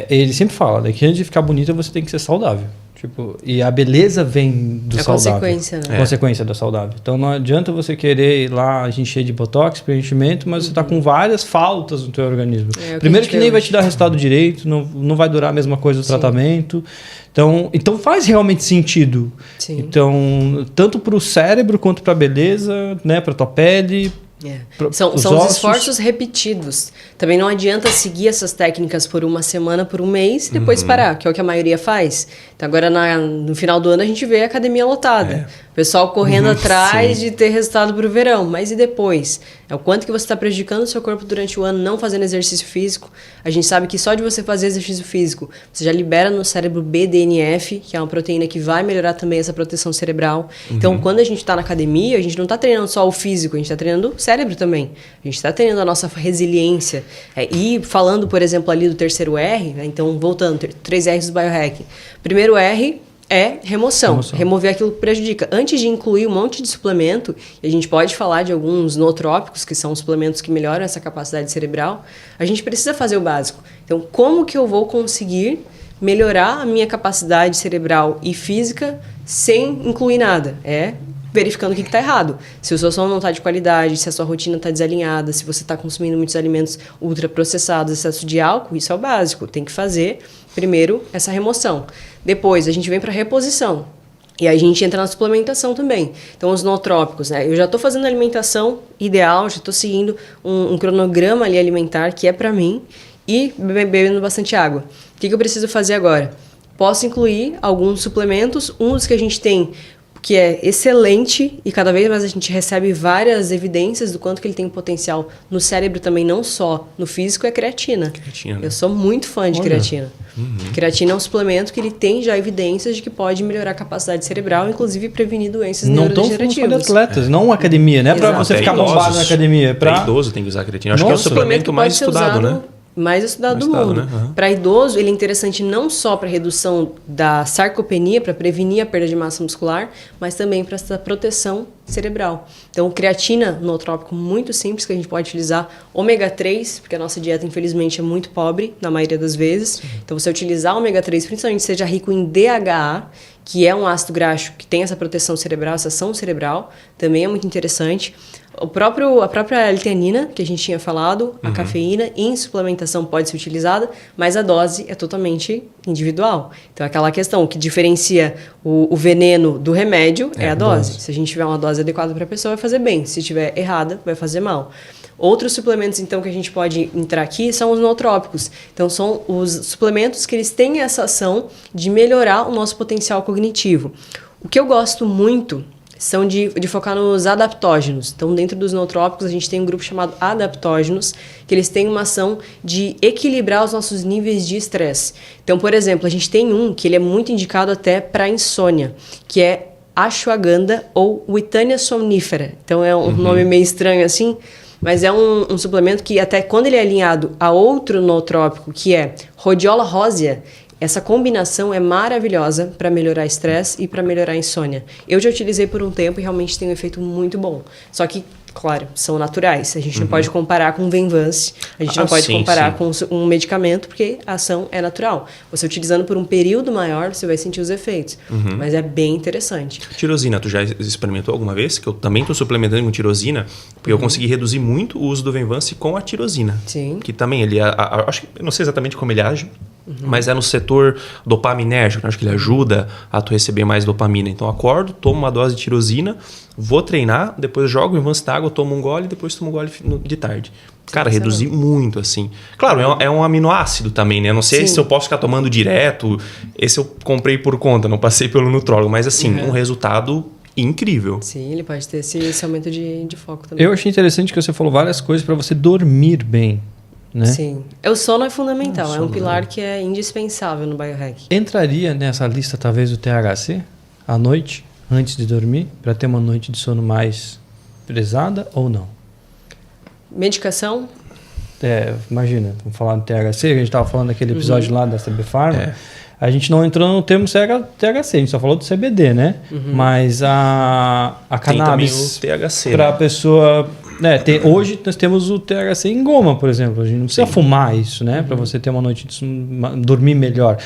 Ele sempre fala, né, que antes de ficar bonita você tem que ser saudável. Tipo, e a beleza vem do saudável. Consequência, né? Consequência da saudável. Então não adianta você querer ir lá encher de botox, preenchimento, mas você está com várias faltas no teu organismo. Primeiro que nem vai te dar resultado direito, não vai durar a mesma coisa do tratamento. Então faz realmente sentido. Sim. Então, tanto para o cérebro quanto para a beleza, né, para tua pele. São os esforços repetidos. Também não adianta seguir essas técnicas por uma semana, por um mês e depois parar, que é o que a maioria faz. Então agora no final do ano a gente vê a academia lotada. O pessoal correndo atrás de ter resultado para o verão. Mas e depois? É o quanto que você está prejudicando o seu corpo durante o ano não fazendo exercício físico. A gente sabe que só de você fazer exercício físico, você já libera no cérebro BDNF, que é uma proteína que vai melhorar também essa proteção cerebral. Então quando a gente está na academia, a gente não está treinando só o físico, a gente está treinando o cérebro também. A gente está treinando a nossa resiliência. E falando, por exemplo, ali do terceiro R, né? Então voltando, 3 R's do biohacking. Primeiro R é remoção. Remover aquilo que prejudica. Antes de incluir um monte de suplemento, e a gente pode falar de alguns nootrópicos, que são suplementos que melhoram essa capacidade cerebral, a gente precisa fazer o básico. Então, como que eu vou conseguir melhorar a minha capacidade cerebral e física sem incluir nada? Verificando o que está errado. Se o seu sono não está de qualidade, se a sua rotina está desalinhada, se você está consumindo muitos alimentos ultraprocessados, excesso de álcool, isso é o básico. Tem que fazer, primeiro, essa remoção. Depois, a gente vem para a reposição. E aí a gente entra na suplementação também. Então, os nootrópicos, né? Eu já estou fazendo alimentação ideal, já estou seguindo um cronograma ali alimentar que é para mim e bebendo bastante água. O que eu preciso fazer agora? Posso incluir alguns suplementos, um dos que a gente tem que é excelente e cada vez mais a gente recebe várias evidências do quanto que ele tem um potencial no cérebro também, não só no físico, é a creatina. Né? Eu sou muito fã de creatina. Creatina é um suplemento que ele tem já evidências de que pode melhorar a capacidade cerebral, inclusive prevenir doenças neurodegenerativas. Não estão falando de atletas, não academia, não é para você ficar bombado na academia. Para idoso tem que usar creatina. Acho que é o suplemento mais estudado, né? Mais estudado do mundo. Né? Para idoso, ele é interessante não só para redução da sarcopenia, para prevenir a perda de massa muscular, mas também para essa proteção cerebral. Então, creatina, nootrópico muito simples, que a gente pode utilizar ômega 3, porque a nossa dieta, infelizmente, é muito pobre, na maioria das vezes. Então, você utilizar ômega 3, principalmente seja rico em DHA, que é um ácido graxo que tem essa proteção cerebral, essa ação cerebral, também é muito interessante. A própria L-teanina, que a gente tinha falado, a cafeína, em suplementação pode ser utilizada, mas a dose é totalmente individual. Então, aquela questão que diferencia o veneno do remédio é a dose. Se a gente tiver uma dose adequada para a pessoa, vai fazer bem. Se tiver errada, vai fazer mal. Outros suplementos, então, que a gente pode entrar aqui são os nootrópicos. Então, são os suplementos que eles têm essa ação de melhorar o nosso potencial cognitivo. O que eu gosto muito são de focar nos adaptógenos. Então, dentro dos nootrópicos, a gente tem um grupo chamado adaptógenos, que eles têm uma ação de equilibrar os nossos níveis de estresse. Então, por exemplo, a gente tem um que ele é muito indicado até para insônia, que é ashwagandha ou Withania somnífera. Então é um nome meio estranho assim, mas é um suplemento que até quando ele é alinhado a outro nootrópico, que é Rhodiola rosea, essa combinação é maravilhosa para melhorar estresse e para melhorar a insônia. Eu já utilizei por um tempo e realmente tem um efeito muito bom. Só que, claro, são naturais. A gente não pode comparar com Venvance, a gente não pode comparar com um medicamento, porque a ação é natural. Você utilizando por um período maior, você vai sentir os efeitos. Mas é bem interessante. Tirosina, tu já experimentou alguma vez? Que eu também estou suplementando com tirosina, porque eu consegui reduzir muito o uso do Venvance com a tirosina. Sim. Que também ele, acho que eu não sei exatamente como ele age, mas é no setor dopaminérgico, né? Acho que ele ajuda a tu receber mais dopamina. Então, acordo, tomo uma dose de tirosina, vou treinar, depois jogo em Venvance d'água, tomo um gole e depois tomo um gole de tarde. Cara, reduzi muito, assim. Claro, é um aminoácido também, né? Eu não sei se eu posso ficar tomando direto. Esse eu comprei por conta, não passei pelo nutrólogo. Mas, assim, um resultado incrível. Sim, ele pode ter esse aumento de foco também. Eu achei interessante que você falou várias coisas para você dormir bem, né? Sim. O sono é fundamental, é um pilar que é indispensável no biohack. Entraria nessa lista, talvez, o THC à noite, antes de dormir, para ter uma noite de sono mais pesada ou não? Medicação? Imagina, vamos falar do THC, a gente estava falando naquele episódio lá da CB Pharma. A gente não entrou no termo THC, a gente só falou do CBD, né? Mas a cannabis para a pessoa... hoje nós temos o THC em goma, por exemplo. A gente não precisa fumar isso, né? Para você ter uma noite de dormir melhor.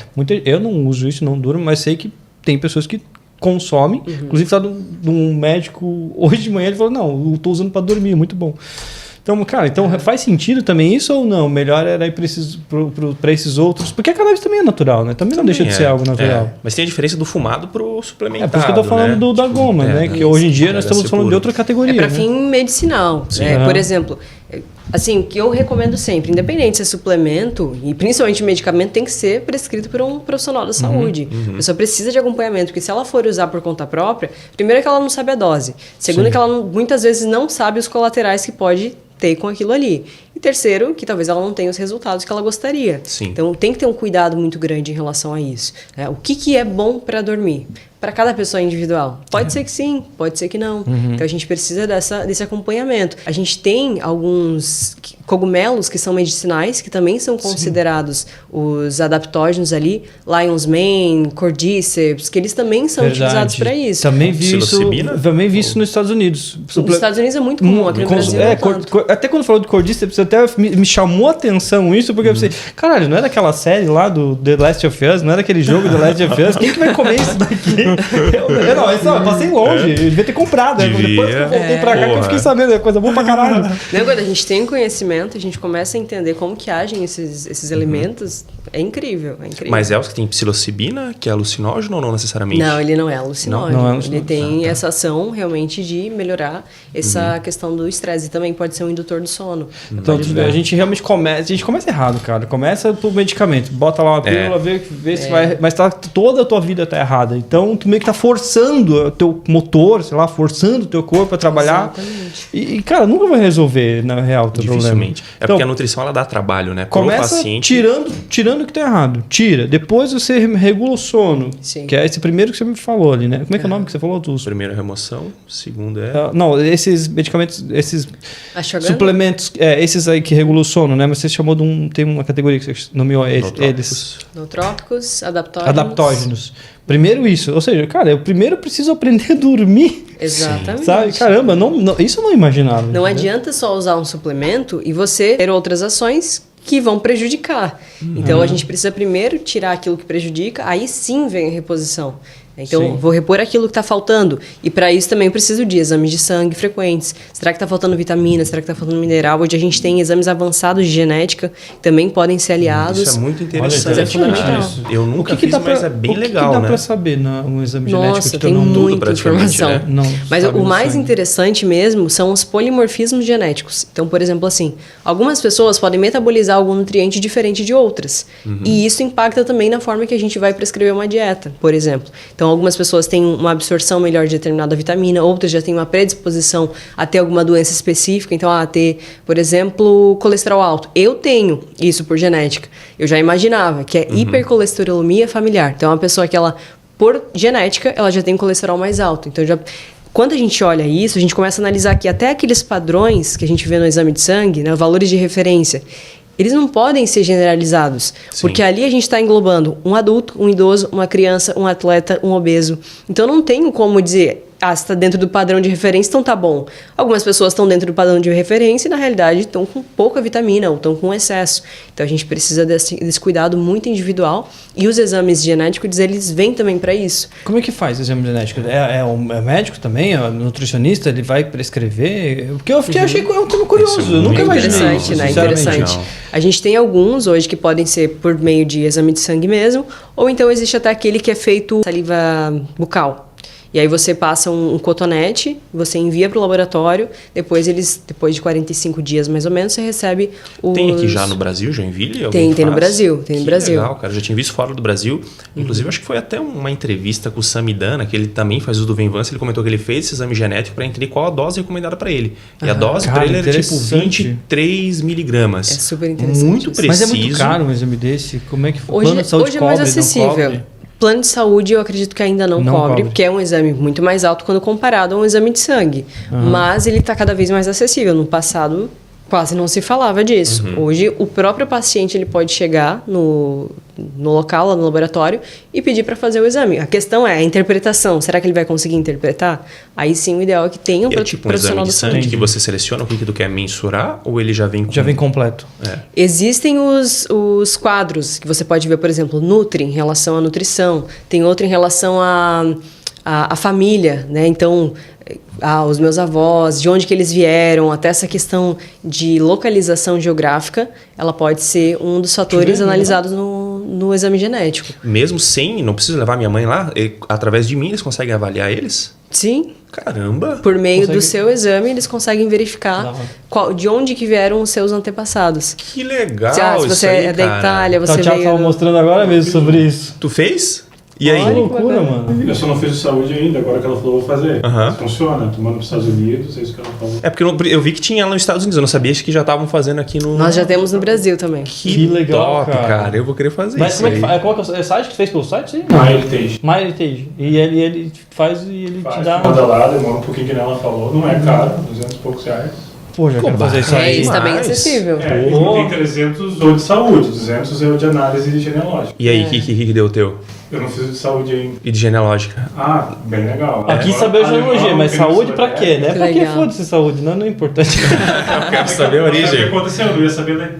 Eu não uso isso, não durmo, mas sei que tem pessoas que consomem. Inclusive, estava de um médico hoje de manhã, ele falou, não, eu estou usando para dormir, muito bom. Então, cara, faz sentido também isso ou não? Melhor era ir para esses outros? Porque a cannabis também é natural, né? Também não deixa de ser algo natural. Mas tem a diferença do fumado pro suplementado. É por isso que eu tô falando da goma, né? Que hoje em dia nós estamos falando de outra categoria. É para fim medicinal. Por exemplo, assim, o que eu recomendo sempre, independente se é suplemento, e principalmente medicamento, tem que ser prescrito por um profissional da saúde. A pessoa precisa de acompanhamento, porque se ela for usar por conta própria, primeiro é que ela não sabe a dose. Segundo é que ela muitas vezes não sabe os colaterais que pode ter com aquilo ali. E terceiro, que talvez ela não tenha os resultados que ela gostaria. Então tem que ter um cuidado muito grande em relação a isso. O que é bom para dormir? Para cada pessoa é individual. Pode ser que sim, pode ser que não. Então a gente precisa desse acompanhamento. A gente tem alguns cogumelos que são medicinais, que também são considerados os adaptógenos ali, Lion's Mane, Cordyceps, que eles também são utilizados para isso. Também vi isso nos Estados Unidos. Nos Estados Unidos é muito comum, aqui no Brasil até quando falou de Cordyceps, até me chamou a atenção isso, porque eu pensei, caralho, não é daquela série lá do The Last of Us, não é daquele jogo The Last of Us, quem que vai comer isso daqui? Eu passei longe, eu devia ter comprado. Depois que eu voltei pra cá, que eu fiquei sabendo, é coisa boa pra caralho. Quando a gente tem conhecimento, a gente começa a entender como que agem esses elementos, é incrível, é incrível. Mas é os que tem psilocibina, que é alucinógeno ou não necessariamente? Não, ele não é alucinógeno. Não é alucinógeno. Ele tem essa ação realmente de melhorar essa questão do estresse. E também pode ser um indutor do sono. Então, a gente realmente começa errado, cara. Começa por medicamento, bota lá uma pílula, vê se vai... Mas toda a tua vida tá errada. Então, tu meio que tá forçando o teu motor, sei lá, forçando o teu corpo a trabalhar. Exatamente. E, cara, nunca vai resolver, na real, o teu problema. Dificilmente. Então, porque a nutrição, ela dá trabalho, né? Começa paciente... tirando o que tá errado. Tira. Depois você regula o sono. Sim. Que é esse primeiro que você me falou ali, né? Como é que é o nome que você falou? Primeiro é remoção, segundo Não, esses medicamentos, esses Ashwagandha? suplementos, esses aí que regulam o sono, né? Mas você chamou de tem uma categoria que você nomeou eles. Nootrópicos, adaptógenos. Adaptógenos. Primeiro isso. Ou seja, cara, eu primeiro preciso aprender a dormir. Exatamente. Sabe? Caramba, isso eu não imaginava. Não adianta só usar um suplemento e você ter outras ações que vão prejudicar. Então a gente precisa primeiro tirar aquilo que prejudica, aí sim vem a reposição. Então, vou repor aquilo que está faltando. E para isso também eu preciso de exames de sangue frequentes. Será que está faltando vitamina? Será que está faltando mineral? Hoje a gente tem exames avançados de genética que também podem ser aliados. Isso é muito interessante. Mas é fundamental. Eu nunca fiz, mas é bem legal, O que dá né? para saber um exame Nossa, genético? tem muita informação. Né? Mas o mais interessante mesmo são os polimorfismos genéticos. Então, por exemplo, assim, algumas pessoas podem metabolizar algum nutriente diferente de outras. E isso impacta também na forma que a gente vai prescrever uma dieta, por exemplo. Então, algumas pessoas têm uma absorção melhor de determinada vitamina, outras já têm uma predisposição a ter alguma doença específica. Então, a ter, por exemplo, colesterol alto. Eu tenho isso por genética. Eu já imaginava que é hipercolesterolemia familiar. Então, é uma pessoa que ela por genética, ela já tem um colesterol mais alto. Então, quando a gente olha isso, a gente começa a analisar que até aqueles padrões que a gente vê no exame de sangue, né, valores de referência, eles não podem ser generalizados, porque ali a gente está englobando um adulto, um idoso, uma criança, um atleta, um obeso. Então, não tem como dizer, se está dentro do padrão de referência, então tá bom. Algumas pessoas estão dentro do padrão de referência e, na realidade, estão com pouca vitamina ou estão com excesso. Então, a gente precisa desse cuidado muito individual e os exames genéticos, eles vêm também para isso. Como é que faz o exame genético? É médico também? É nutricionista? Ele vai prescrever? Porque eu achei curioso. Eu nunca imaginei isso, interessante, né? sinceramente. Interessante. A gente tem alguns hoje que podem ser por meio de exame de sangue mesmo, ou então existe até aquele que é feito saliva bucal. E aí você passa um cotonete, você envia para o laboratório, depois de 45 dias mais ou menos, você recebe os... Tem aqui já no Brasil, Joinville? Tem no Brasil, tem no Brasil. Legal, cara. Eu já tinha visto fora do Brasil. Inclusive, acho que foi até uma entrevista com o Samidana, que ele também faz uso do Venvance. Ele comentou que ele fez esse exame genético para entender qual a dose recomendada para ele. E a dose para ele era tipo 23 miligramas. É super interessante. Muito preciso. Mas é muito caro um exame desse? Como é que foi? Hoje é mais acessível. Plano de saúde, eu acredito que ainda não cobre, porque é um exame muito mais alto quando comparado a um exame de sangue. Mas ele está cada vez mais acessível. No passado, quase não se falava disso. Hoje, o próprio paciente ele pode chegar no local, lá no laboratório, e pedir para fazer o exame. A questão é a interpretação. Será que ele vai conseguir interpretar? Aí sim, o ideal é que tenha um profissional de sangue que você seleciona o que tu quer mensurar, ou ele já vem com... Já vem completo. Existem os quadros que você pode ver, por exemplo, Nutri, em relação à nutrição. Tem outro em relação à família, né? Então... os meus avós, de onde que eles vieram, até essa questão de localização geográfica, ela pode ser um dos fatores analisados no exame genético. Mesmo sem, não preciso levar minha mãe lá, através de mim eles conseguem avaliar eles? Sim. Caramba! Por meio do seu exame, eles conseguem verificar de onde que vieram os seus antepassados. Que legal! Se você é da Itália, você veio... O Thiago estava mostrando agora mesmo sobre isso. Tu fez? E aí? Que loucura, mano. Eu só não fiz o saúde ainda, agora que ela falou, vou fazer. Funciona, tu manda para os Estados Unidos, é isso que ela falou. É porque eu vi que tinha lá nos Estados Unidos, eu não sabia que já estavam fazendo aqui no... Nós já temos no Brasil também. Que legal, top, cara. Eu vou querer fazer isso. Mas como é que faz? Qual que é o site que tu fez pelo site? Sim? MyHeritage. E ele faz e ele te dá... Cada lado, demora um pouquinho que ela falou, não é caro, 200 e poucos reais. Pô, já quero fazer isso aí. Está bem acessível. Tem 300 ou de saúde, 200 é o de análise genealógica. E aí, o que deu o teu? Eu não fiz de saúde ainda. E de genealógica? Ah, bem legal. Aqui saber genealogia, mas saúde pra quê, né? Pra que foda-se saúde? Não é importante. Eu quero saber a origem. O que aconteceu, eu ia saber ler.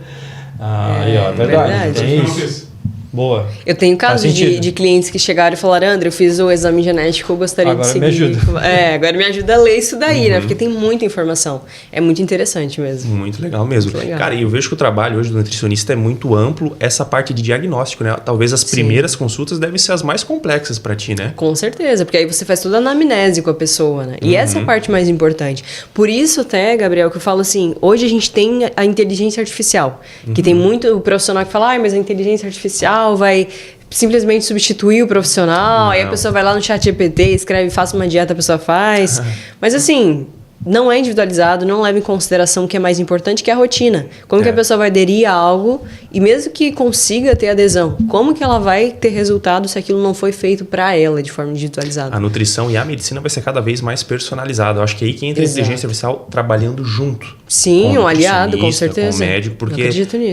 Aí, ó, verdade. Tem isso. Boa. Eu tenho casos de clientes que chegaram e falaram: André, eu fiz o exame genético, eu gostaria de seguir. Agora me ajuda. Agora me ajuda a ler isso daí, né? Porque tem muita informação. É muito interessante mesmo. Muito legal mesmo. Muito legal. Cara, e eu vejo que o trabalho hoje do nutricionista é muito amplo, essa parte de diagnóstico, né? Talvez as primeiras consultas devem ser as mais complexas pra ti, né? Com certeza, porque aí você faz toda a anamnese com a pessoa, né? E essa é a parte mais importante. Por isso até, Gabriel, que eu falo assim, hoje a gente tem a inteligência artificial, que tem muito profissional que fala, mas a inteligência artificial vai simplesmente substituir o profissional, aí a pessoa vai lá no chat GPT, escreve, faça uma dieta, a pessoa faz. Mas assim, não é individualizado, não leva em consideração o que é mais importante, que é a rotina. Como que a pessoa vai aderir a algo e mesmo que consiga ter adesão, como que ela vai ter resultado se aquilo não foi feito para ela de forma individualizada? A nutrição e a medicina vai ser cada vez mais personalizada. Eu acho que aí que entra a inteligência artificial trabalhando junto. Sim, um aliado, com certeza. Com o médico, porque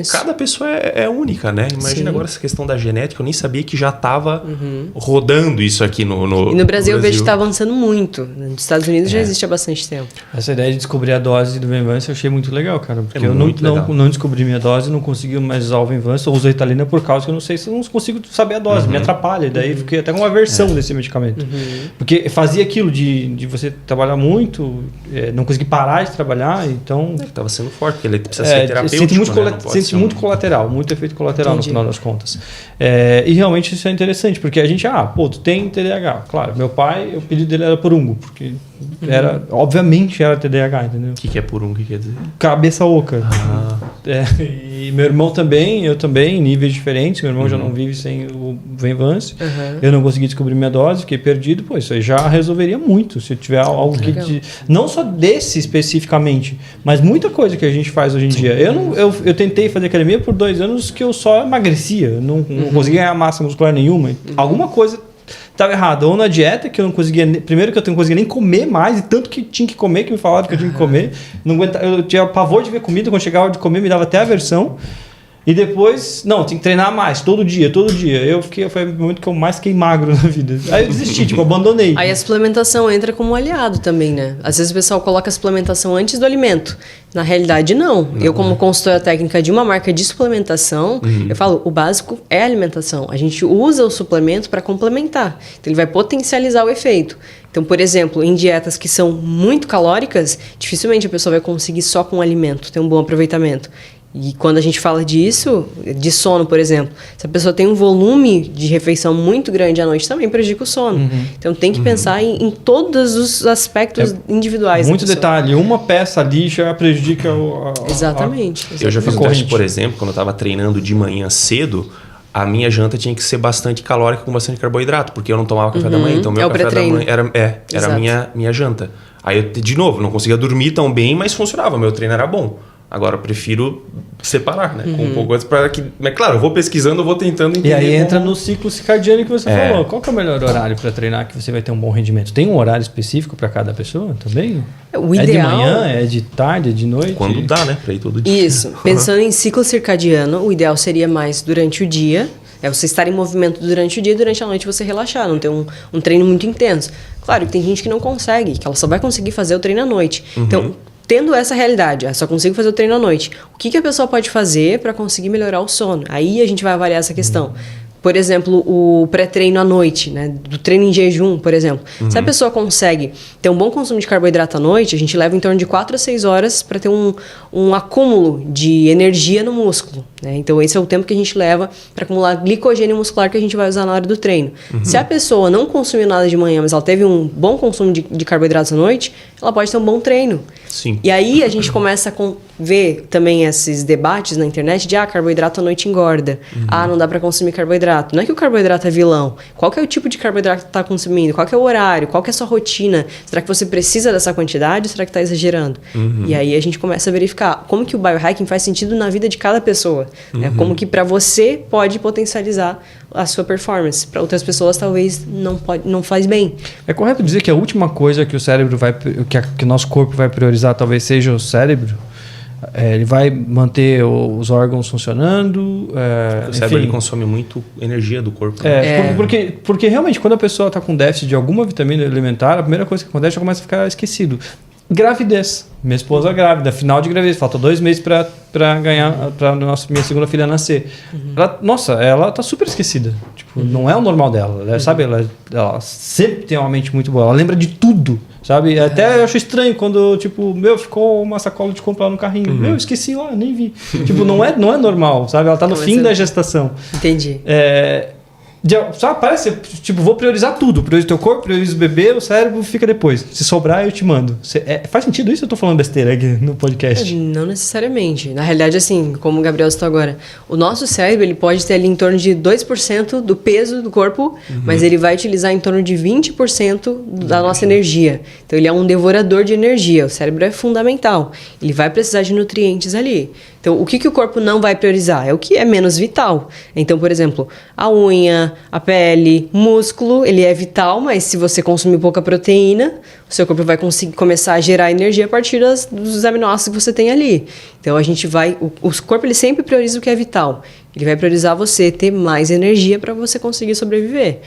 cada pessoa é única, né? Imagina agora essa questão da genética, eu nem sabia que já estava rodando isso aqui no E no Brasil eu vejo que está avançando muito. Nos Estados Unidos já existe há bastante tempo. Essa ideia de descobrir a dose do Venvance eu achei muito legal, cara. Porque eu não descobri minha dose, não consegui mais usar o Venvance, eu uso a Ritalina por causa que eu não sei se eu não consigo saber a dose, me atrapalha. Daí fiquei até com uma aversão desse medicamento. Porque fazia aquilo de você trabalhar muito, não conseguir parar de trabalhar, então... Estava sendo forte, porque ele precisa ser terapêutico, sente muito colateral, muito efeito colateral no final das contas. E realmente isso é interessante, porque a gente, tu tem TDAH. Claro, meu pai, o pedido dele era porungo, porque obviamente era TDAH, entendeu? O que é porungo, o que quer dizer? Cabeça oca. E meu irmão também, eu também, em níveis diferentes. Meu irmão já não vive sem o Venvance. Eu não consegui descobrir minha dose, fiquei perdido. Pô, isso aí já resolveria muito. Se eu tiver algo que... Não só desse especificamente, mas muita coisa que a gente faz hoje em dia. Eu tentei fazer academia por 2 anos que eu só emagrecia. Não consegui ganhar massa muscular nenhuma. Alguma coisa estava errado. Ou na dieta, que eu não conseguia... Primeiro que eu não conseguia nem comer mais, e tanto que tinha que comer, que me falaram que eu tinha que comer. Não aguentava, eu tinha pavor de ver comida, quando chegava de comer me dava até aversão. E depois, não, tinha que treinar mais, todo dia. Foi o momento que eu mais fiquei magro na vida. Aí eu desisti, abandonei. Aí a suplementação entra como aliado também, né? Às vezes o pessoal coloca a suplementação antes do alimento. Na realidade, não. Eu, como consultora técnica de uma marca de suplementação, eu falo, o básico é a alimentação. A gente usa o suplemento para complementar. Então, ele vai potencializar o efeito. Então, por exemplo, em dietas que são muito calóricas, dificilmente a pessoa vai conseguir só com o alimento ter um bom aproveitamento. E quando a gente fala disso, de sono, por exemplo, se a pessoa tem um volume de refeição muito grande à noite, também prejudica o sono. Então tem que pensar em todos os aspectos individuais. Muito detalhe, uma peça ali já prejudica Exatamente. Eu já fiz um teste, por exemplo, quando eu estava treinando de manhã cedo, a minha janta tinha que ser bastante calórica com bastante carboidrato, porque eu não tomava café da manhã, então meu café da manhã era a minha janta. Aí eu, de novo, não conseguia dormir tão bem, mas funcionava, meu treino era bom. Agora eu prefiro separar, né? Com um pouco antes para que... Mas claro, eu vou pesquisando, eu vou tentando entender. E aí entra no ciclo circadiano que você falou. Qual que é o melhor horário para treinar que você vai ter um bom rendimento? Tem um horário específico para cada pessoa também? O ideal... É de manhã, é de tarde, é de noite? Quando dá, né? Para ir todo dia. Isso. Pensando em ciclo circadiano, o ideal seria mais durante o dia. É você estar em movimento durante o dia e durante a noite você relaxar, não ter um treino muito intenso. Claro que tem gente que não consegue, que ela só vai conseguir fazer o treino à noite. Então, tendo essa realidade, só consigo fazer o treino à noite, o que a pessoa pode fazer para conseguir melhorar o sono? Aí a gente vai avaliar essa questão. Por exemplo, o pré-treino à noite, né? Do treino em jejum, por exemplo. Se a pessoa consegue ter um bom consumo de carboidrato à noite, a gente leva em torno de 4 a 6 horas para ter um acúmulo de energia no músculo. Né? Então, esse é o tempo que a gente leva para acumular glicogênio muscular que a gente vai usar na hora do treino. Se a pessoa não consumiu nada de manhã, mas ela teve um bom consumo de carboidratos à noite, ela pode ter um bom treino. Sim. E aí a gente começa a ver também esses debates na internet de carboidrato à noite engorda. Não dá para consumir carboidrato. Não é que o carboidrato é vilão. Qual que é o tipo de carboidrato que você está consumindo? Qual que é o horário? Qual que é a sua rotina? Será que você precisa dessa quantidade ou será que está exagerando? E aí a gente começa a verificar como que o biohacking faz sentido na vida de cada pessoa. Né? Como que para você pode potencializar a sua performance. Para outras pessoas talvez não faz bem. É correto dizer que a última coisa que o cérebro que o nosso corpo vai priorizar talvez seja o cérebro? Ele vai manter os órgãos funcionando. O cérebro ele consome muito energia do corpo. Porque realmente, quando a pessoa está com déficit de alguma vitamina alimentar, a primeira coisa que acontece é que começa a ficar esquecido. Gravidez. Minha esposa grávida, final de gravidez, falta 2 meses para minha segunda filha nascer. Ela tá super esquecida. Não é o normal dela. Sabe? Ela sempre tem uma mente muito boa. Ela lembra de tudo. Sabe? Até eu acho estranho quando, ficou uma sacola de comprar no carrinho. Eu esqueci lá, nem vi. Não é normal, sabe? Ela tá no fim da gestação. Entendi. Sabe, parece, vou priorizar tudo. Priorizo o teu corpo, priorizo o bebê, o cérebro fica depois. Se sobrar, eu te mando. Faz sentido isso ou eu tô falando besteira aqui no podcast? Não necessariamente. Na realidade, assim, como o Gabriel citou agora, o nosso cérebro ele pode ter ali em torno de 2% do peso do corpo, mas ele vai utilizar em torno de 20% da nossa energia. Então, ele é um devorador de energia. O cérebro é fundamental. Ele vai precisar de nutrientes ali. Então, o que o corpo não vai priorizar? É o que é menos vital. Então, por exemplo, a unha, a pele, músculo, ele é vital, mas se você consumir pouca proteína, o seu corpo vai conseguir começar a gerar energia a partir dos aminoácidos que você tem ali. Então, a gente vai... O corpo, ele sempre prioriza o que é vital. Ele vai priorizar você ter mais energia para você conseguir sobreviver.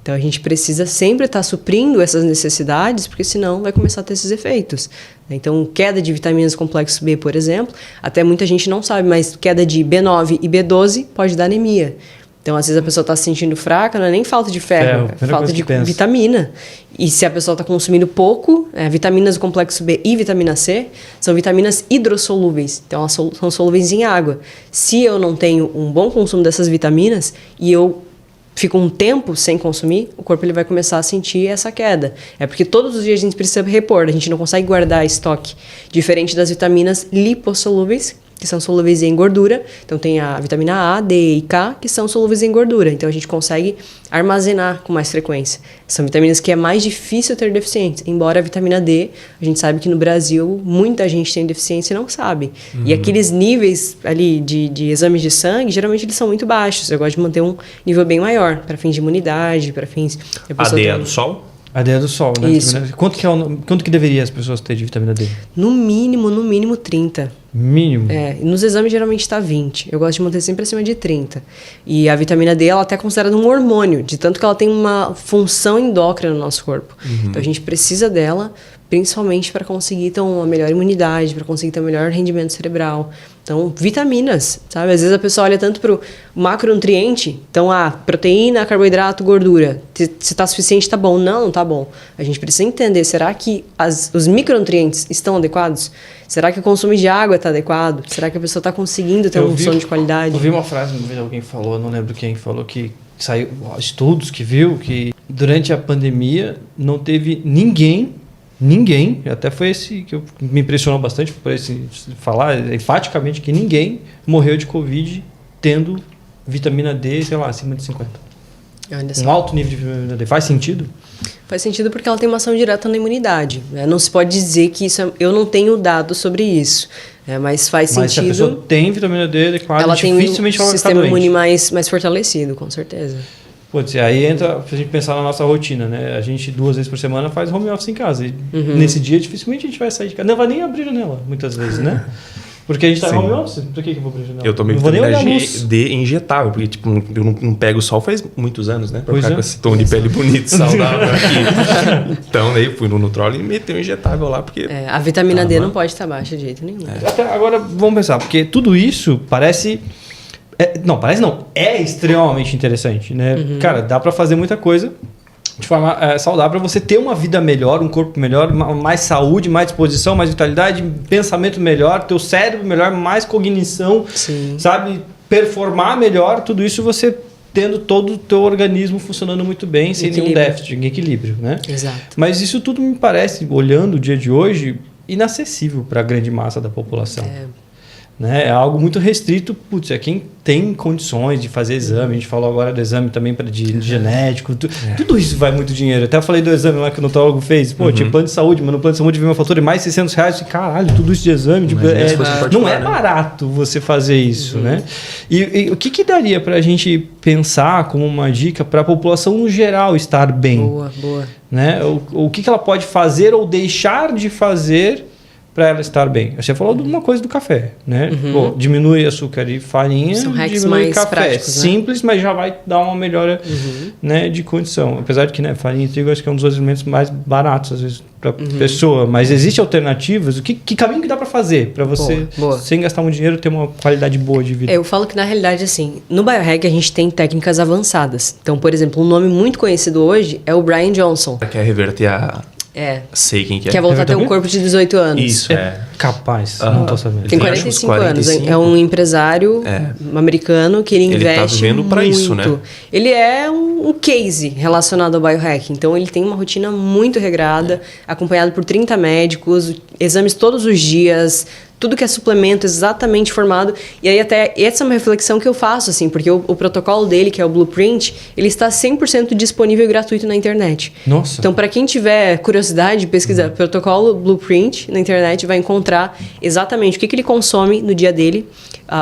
Então, a gente precisa sempre estar suprindo essas necessidades, porque senão vai começar a ter esses efeitos. Então, queda de vitaminas do complexo B, por exemplo, até muita gente não sabe, mas queda de B9 e B12 pode dar anemia. Então, às vezes a pessoa está se sentindo fraca, não é nem falta de ferro, é falta de vitamina. E se a pessoa está consumindo pouco, vitaminas do complexo B e vitamina C são vitaminas hidrossolúveis. Então, elas são solúveis em água. Se eu não tenho um bom consumo dessas vitaminas e eu fica um tempo sem consumir, o corpo ele vai começar a sentir essa queda. É porque todos os dias a gente precisa repor, a gente não consegue guardar estoque. Diferente das vitaminas lipossolúveis, que são solúveis em gordura. Então tem a vitamina A, D e K, que são solúveis em gordura. Então a gente consegue armazenar com mais frequência. São vitaminas que é mais difícil ter deficiência. Embora a vitamina D, a gente sabe que no Brasil muita gente tem deficiência e não sabe. E aqueles níveis ali de exames de sangue, geralmente eles são muito baixos. Eu gosto de manter um nível bem maior, para fins de imunidade, para fins... A D é do sol? A D é do sol, né? Isso. Quanto que deveria as pessoas ter de vitamina D? No mínimo 30. Mínimo? E nos exames geralmente está 20. Eu gosto de manter sempre acima de 30. E a vitamina D, ela até é considerada um hormônio, de tanto que ela tem uma função endócrina no nosso corpo. Então a gente precisa dela, principalmente para conseguir ter uma melhor imunidade, para conseguir ter um melhor rendimento cerebral. Então, vitaminas, sabe? Às vezes a pessoa olha tanto para o macronutriente, então, proteína, carboidrato, gordura. Se está suficiente, tá bom. Não está bom. A gente precisa entender, será que os micronutrientes estão adequados? Será que o consumo de água está adequado? Será que a pessoa está conseguindo ter um sono de qualidade? Eu vi uma frase, uma vez alguém falou, não lembro quem falou, que saiu estudos que viu que durante a pandemia não teve ninguém, até foi esse que me impressionou bastante por esse falar enfaticamente, que ninguém morreu de Covid tendo vitamina D, sei lá, acima de 50. Olha só. Um alto nível de vitamina D. Faz sentido? Faz sentido porque ela tem uma ação direta na imunidade. Não se pode dizer que isso eu não tenho dados sobre isso. Mas faz Mas sentido. se a pessoa tem vitamina D adequada, Ela tem um dificilmente vai ficar sistema doente. imune mais fortalecido, com certeza. Putz, aí entra, se a gente pensar na nossa rotina, né? A gente 2 vezes por semana faz home office em casa. E nesse dia, dificilmente a gente vai sair de casa. Não vai nem abrir janela, muitas vezes, né? Porque a gente tá em Sim. home office. Por que eu vou abrir janela? Eu tomei não vou nem olhar a vitamina luz. D injetável, porque tipo, eu não pego sol faz muitos anos, né? Pra Pois ficar é. com esse tom de pele bonito, saudável aqui. Então, daí eu fui no Nutrólogo e meteu um injetável lá, porque... A vitamina D não pode estar baixa de jeito nenhum. Até agora, vamos pensar, porque tudo isso parece... é extremamente interessante, né? Cara, dá pra fazer muita coisa de forma saudável para você ter uma vida melhor, um corpo melhor, mais saúde, mais disposição, mais vitalidade, pensamento melhor, teu cérebro melhor, mais cognição, Sim. sabe? Performar melhor, tudo isso você tendo todo o teu organismo funcionando muito bem, sem nenhum Equilíbrio. déficit, em equilíbrio, né? Exato. Mas isso tudo me parece, olhando o dia de hoje, inacessível para a grande massa da população. Né? É algo muito restrito, putz, é quem tem condições de fazer exame. A gente falou agora do exame também de genético. Tudo isso vai muito dinheiro. Até eu falei do exame lá que o nutrólogo fez. Pô, tinha plano de saúde, mas no plano de saúde veio uma fatura de mais R$600. Caralho, tudo isso de exame. Tipo, Imagina se fosse não particular, é né? barato você fazer isso, né? E o que daria para a gente pensar como uma dica para a população no geral estar bem? Boa. Né? O que ela pode fazer ou deixar de fazer para ela estar bem. Você falou de uma coisa do café, né? Pô, diminui açúcar e farinha, São hacks diminui mais café. práticos, né? Simples, mas já vai dar uma melhora né, de condição. Apesar de que farinha e trigo acho que é um dos alimentos mais baratos, às vezes, para pessoa. Mas existem alternativas. Que caminho que dá para fazer para você, Boa. sem gastar muito dinheiro, ter uma qualidade boa de vida? Eu falo que, na realidade, assim, no biohack a gente tem técnicas avançadas. Então, por exemplo, um nome muito conhecido hoje é o Brian Johnson. Quer reverter a... Sei quem que é. Quer voltar a ter um também? corpo de 18 anos. Isso, Capaz, não tô sabendo. Tem Ele acha uns 45 anos. 45. É um empresário americano que ele investe tá vivendo pra muito. isso, né? Ele é um case relacionado ao biohack. Então, ele tem uma rotina muito regrada, acompanhado por 30 médicos, exames todos os dias, tudo que é suplemento exatamente formado. E aí até essa é uma reflexão que eu faço, assim, porque o protocolo dele, que é o Blueprint, ele está 100% disponível e gratuito na internet. Nossa. Então, para quem tiver curiosidade, pesquisar protocolo Blueprint na internet, vai encontrar exatamente o que ele consome no dia dele.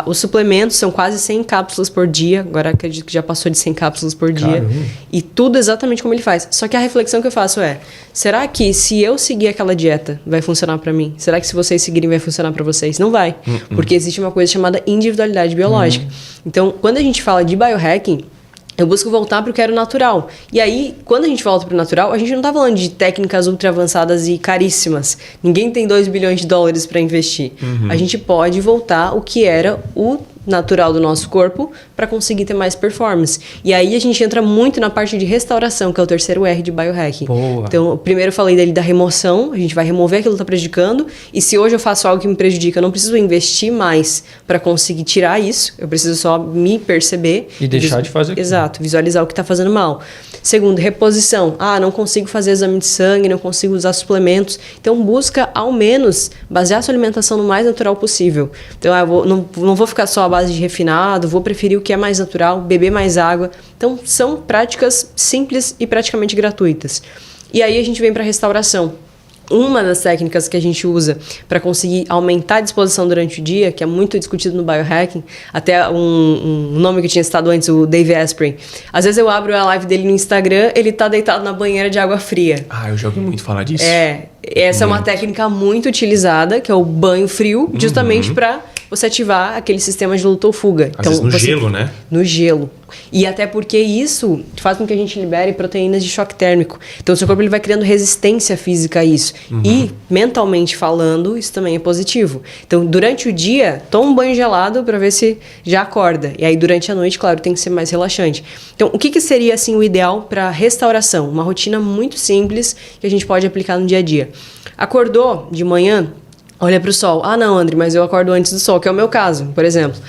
Os suplementos são quase 100 cápsulas por dia. Agora acredito que já passou de 100 cápsulas por dia. Caramba. E tudo exatamente como ele faz. Só que a reflexão que eu faço é: será que se eu seguir aquela dieta vai funcionar para mim? Será que se vocês seguirem vai funcionar para vocês? Não vai. Porque existe uma coisa chamada individualidade biológica. Então, quando a gente fala de biohacking, eu busco voltar para o que era o natural. E aí, quando a gente volta para o natural, a gente não está falando de técnicas ultra avançadas e caríssimas. Ninguém tem 2 bilhões de dólares para investir. A gente pode voltar o que era o natural do nosso corpo para conseguir ter mais performance. E aí a gente entra muito na parte de restauração, que é o terceiro R de biohacking. Boa. Então, primeiro eu falei dele da remoção, a gente vai remover aquilo que está prejudicando, e se hoje eu faço algo que me prejudica, eu não preciso investir mais para conseguir tirar isso, eu preciso só me perceber. E deixar de fazer aquilo. Exato, visualizar o que está fazendo mal. Segundo, reposição. Não consigo fazer exame de sangue, não consigo usar suplementos. Então, busca, ao menos, basear sua alimentação no mais natural possível. Então, não vou ficar só à base de refinado, vou preferir o que é mais natural, beber mais água. Então, são práticas simples e praticamente gratuitas. E aí, a gente vem para a restauração. Uma das técnicas que a gente usa para conseguir aumentar a disposição durante o dia, que é muito discutido no biohacking, até um nome que eu tinha citado antes, o Dave Asprey. Às vezes eu abro a live dele no Instagram, ele tá deitado na banheira de água fria. Eu já ouvi muito falar disso. Essa é uma técnica muito utilizada, que é o banho frio, justamente para você ativar aquele sistema de luta ou fuga. Às vezes no gelo, né? No gelo. E até porque isso faz com que a gente libere proteínas de choque térmico. Então, o seu corpo ele vai criando resistência física a isso. E, mentalmente falando, isso também é positivo. Então, durante o dia, toma um banho gelado para ver se já acorda. E aí, durante a noite, claro, tem que ser mais relaxante. Então, o que seria, assim, o ideal para restauração? Uma rotina muito simples que a gente pode aplicar no dia a dia. Acordou de manhã, olha para o sol. Não, André, mas eu acordo antes do sol, que é o meu caso, por exemplo.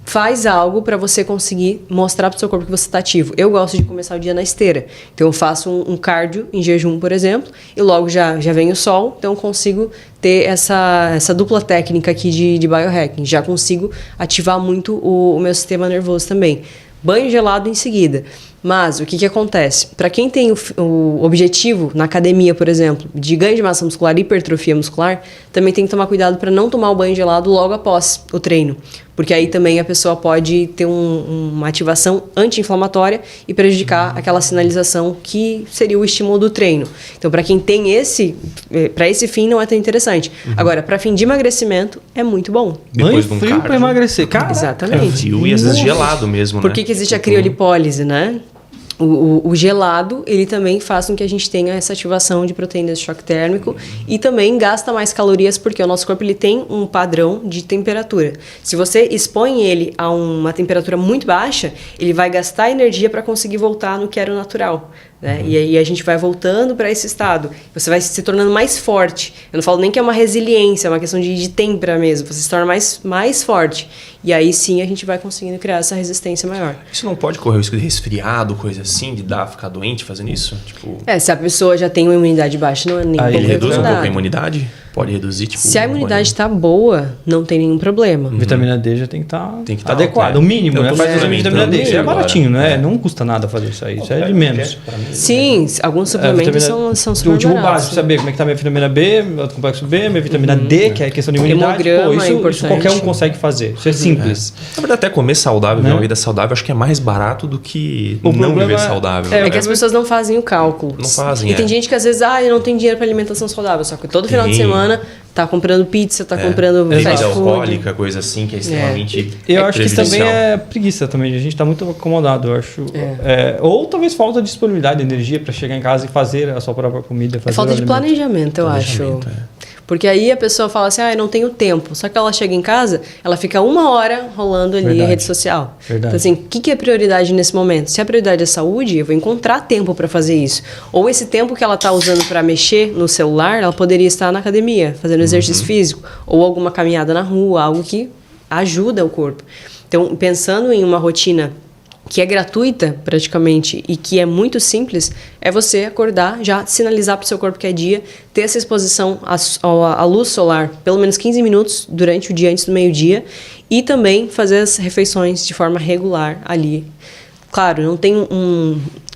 Faz algo para você conseguir mostrar para o seu corpo que você está ativo. Eu gosto de começar o dia na esteira. Então, eu faço um cardio em jejum, por exemplo, e logo já vem o sol. Então, eu consigo ter essa dupla técnica aqui de biohacking. Já consigo ativar muito o meu sistema nervoso também. Banho gelado em seguida. Mas o que acontece? Para quem tem o objetivo na academia, por exemplo, de ganho de massa muscular e hipertrofia muscular, também tem que tomar cuidado para não tomar o banho gelado logo após o treino. Porque aí também a pessoa pode ter uma ativação anti-inflamatória e prejudicar aquela sinalização que seria o estímulo do treino. Então, para quem tem para esse fim, não é tão interessante. Agora, para fim de emagrecimento, é muito bom. Banho frio para emagrecer. Cara, exatamente. E às vezes gelado mesmo, Por que existe a criolipólise, né? O gelado, ele também faz com que a gente tenha essa ativação de proteínas de choque térmico e também gasta mais calorias porque o nosso corpo ele tem um padrão de temperatura. Se você expõe ele a uma temperatura muito baixa, ele vai gastar energia para conseguir voltar no que era o natural. Né? E aí a gente vai voltando para esse estado. Você vai se tornando mais forte. Eu não falo nem que é uma resiliência, é uma questão de têmpera mesmo. Você se torna mais forte. E aí sim a gente vai conseguindo criar essa resistência maior. Isso não pode correr o risco de resfriado, coisa assim, de ficar doente fazendo isso? Se a pessoa já tem uma imunidade baixa, não é nem ele reduz um pouco a imunidade? Pode reduzir, se a imunidade está boa, não tem nenhum problema. Vitamina D já tem que estar adequada. Né? O mínimo, né? Faz exame de vitamina D. Isso é agora. baratinho, né? Não custa nada fazer isso aí. Isso é de menos. Sim, alguns suplementos são super o último baratos. básico, saber como é que tá minha vitamina B, meu complexo B, minha vitamina D, que é questão de imunidade. Isso qualquer um consegue fazer. Isso é simples. Na verdade, até comer saudável, ver uma vida saudável, acho que é mais barato do que não viver saudável. É que as pessoas não fazem o cálculo. Não fazem, E tem gente que às vezes, eu não tenho dinheiro para alimentação saudável, só que todo final de semana tá comprando pizza, tá comprando bebida fast food. alcoólica, coisa assim, que é extremamente Eu acho que isso também é preguiça também. A gente tá muito acomodado, eu acho. Ou talvez falta de disponibilidade de energia para chegar em casa e fazer a sua própria comida. Fazer Falta de planejamento, eu acho. Porque aí a pessoa fala assim, eu não tenho tempo. Só que ela chega em casa, ela fica 1 hora rolando ali a rede social. Então assim, o que é prioridade nesse momento? Se a prioridade é saúde, eu vou encontrar tempo para fazer isso. Ou esse tempo que ela está usando para mexer no celular, ela poderia estar na academia, fazendo exercício físico. Ou alguma caminhada na rua, algo que ajuda o corpo. Então, pensando em uma rotina que é gratuita praticamente e que é muito simples, é você acordar, já sinalizar para o seu corpo que é dia, ter essa exposição à luz solar pelo menos 15 minutos durante o dia, antes do meio-dia, e também fazer as refeições de forma regular ali. Claro, não tem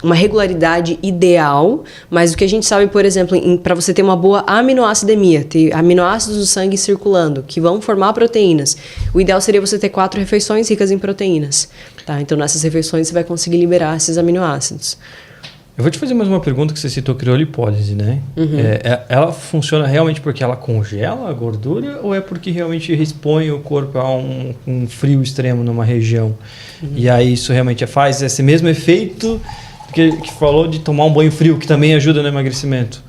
uma regularidade ideal, mas o que a gente sabe, por exemplo, para você ter uma boa aminoacidemia, ter aminoácidos do sangue circulando, que vão formar proteínas, o ideal seria você ter 4 refeições ricas em proteínas. Tá? Então, nessas refeições, você vai conseguir liberar esses aminoácidos. Eu vou te fazer mais uma pergunta que você citou, criolipólise, né? Ela funciona realmente porque ela congela a gordura ou é porque realmente expõe o corpo a um frio extremo numa região? E aí isso realmente faz esse mesmo efeito que falou de tomar um banho frio, que também ajuda no emagrecimento.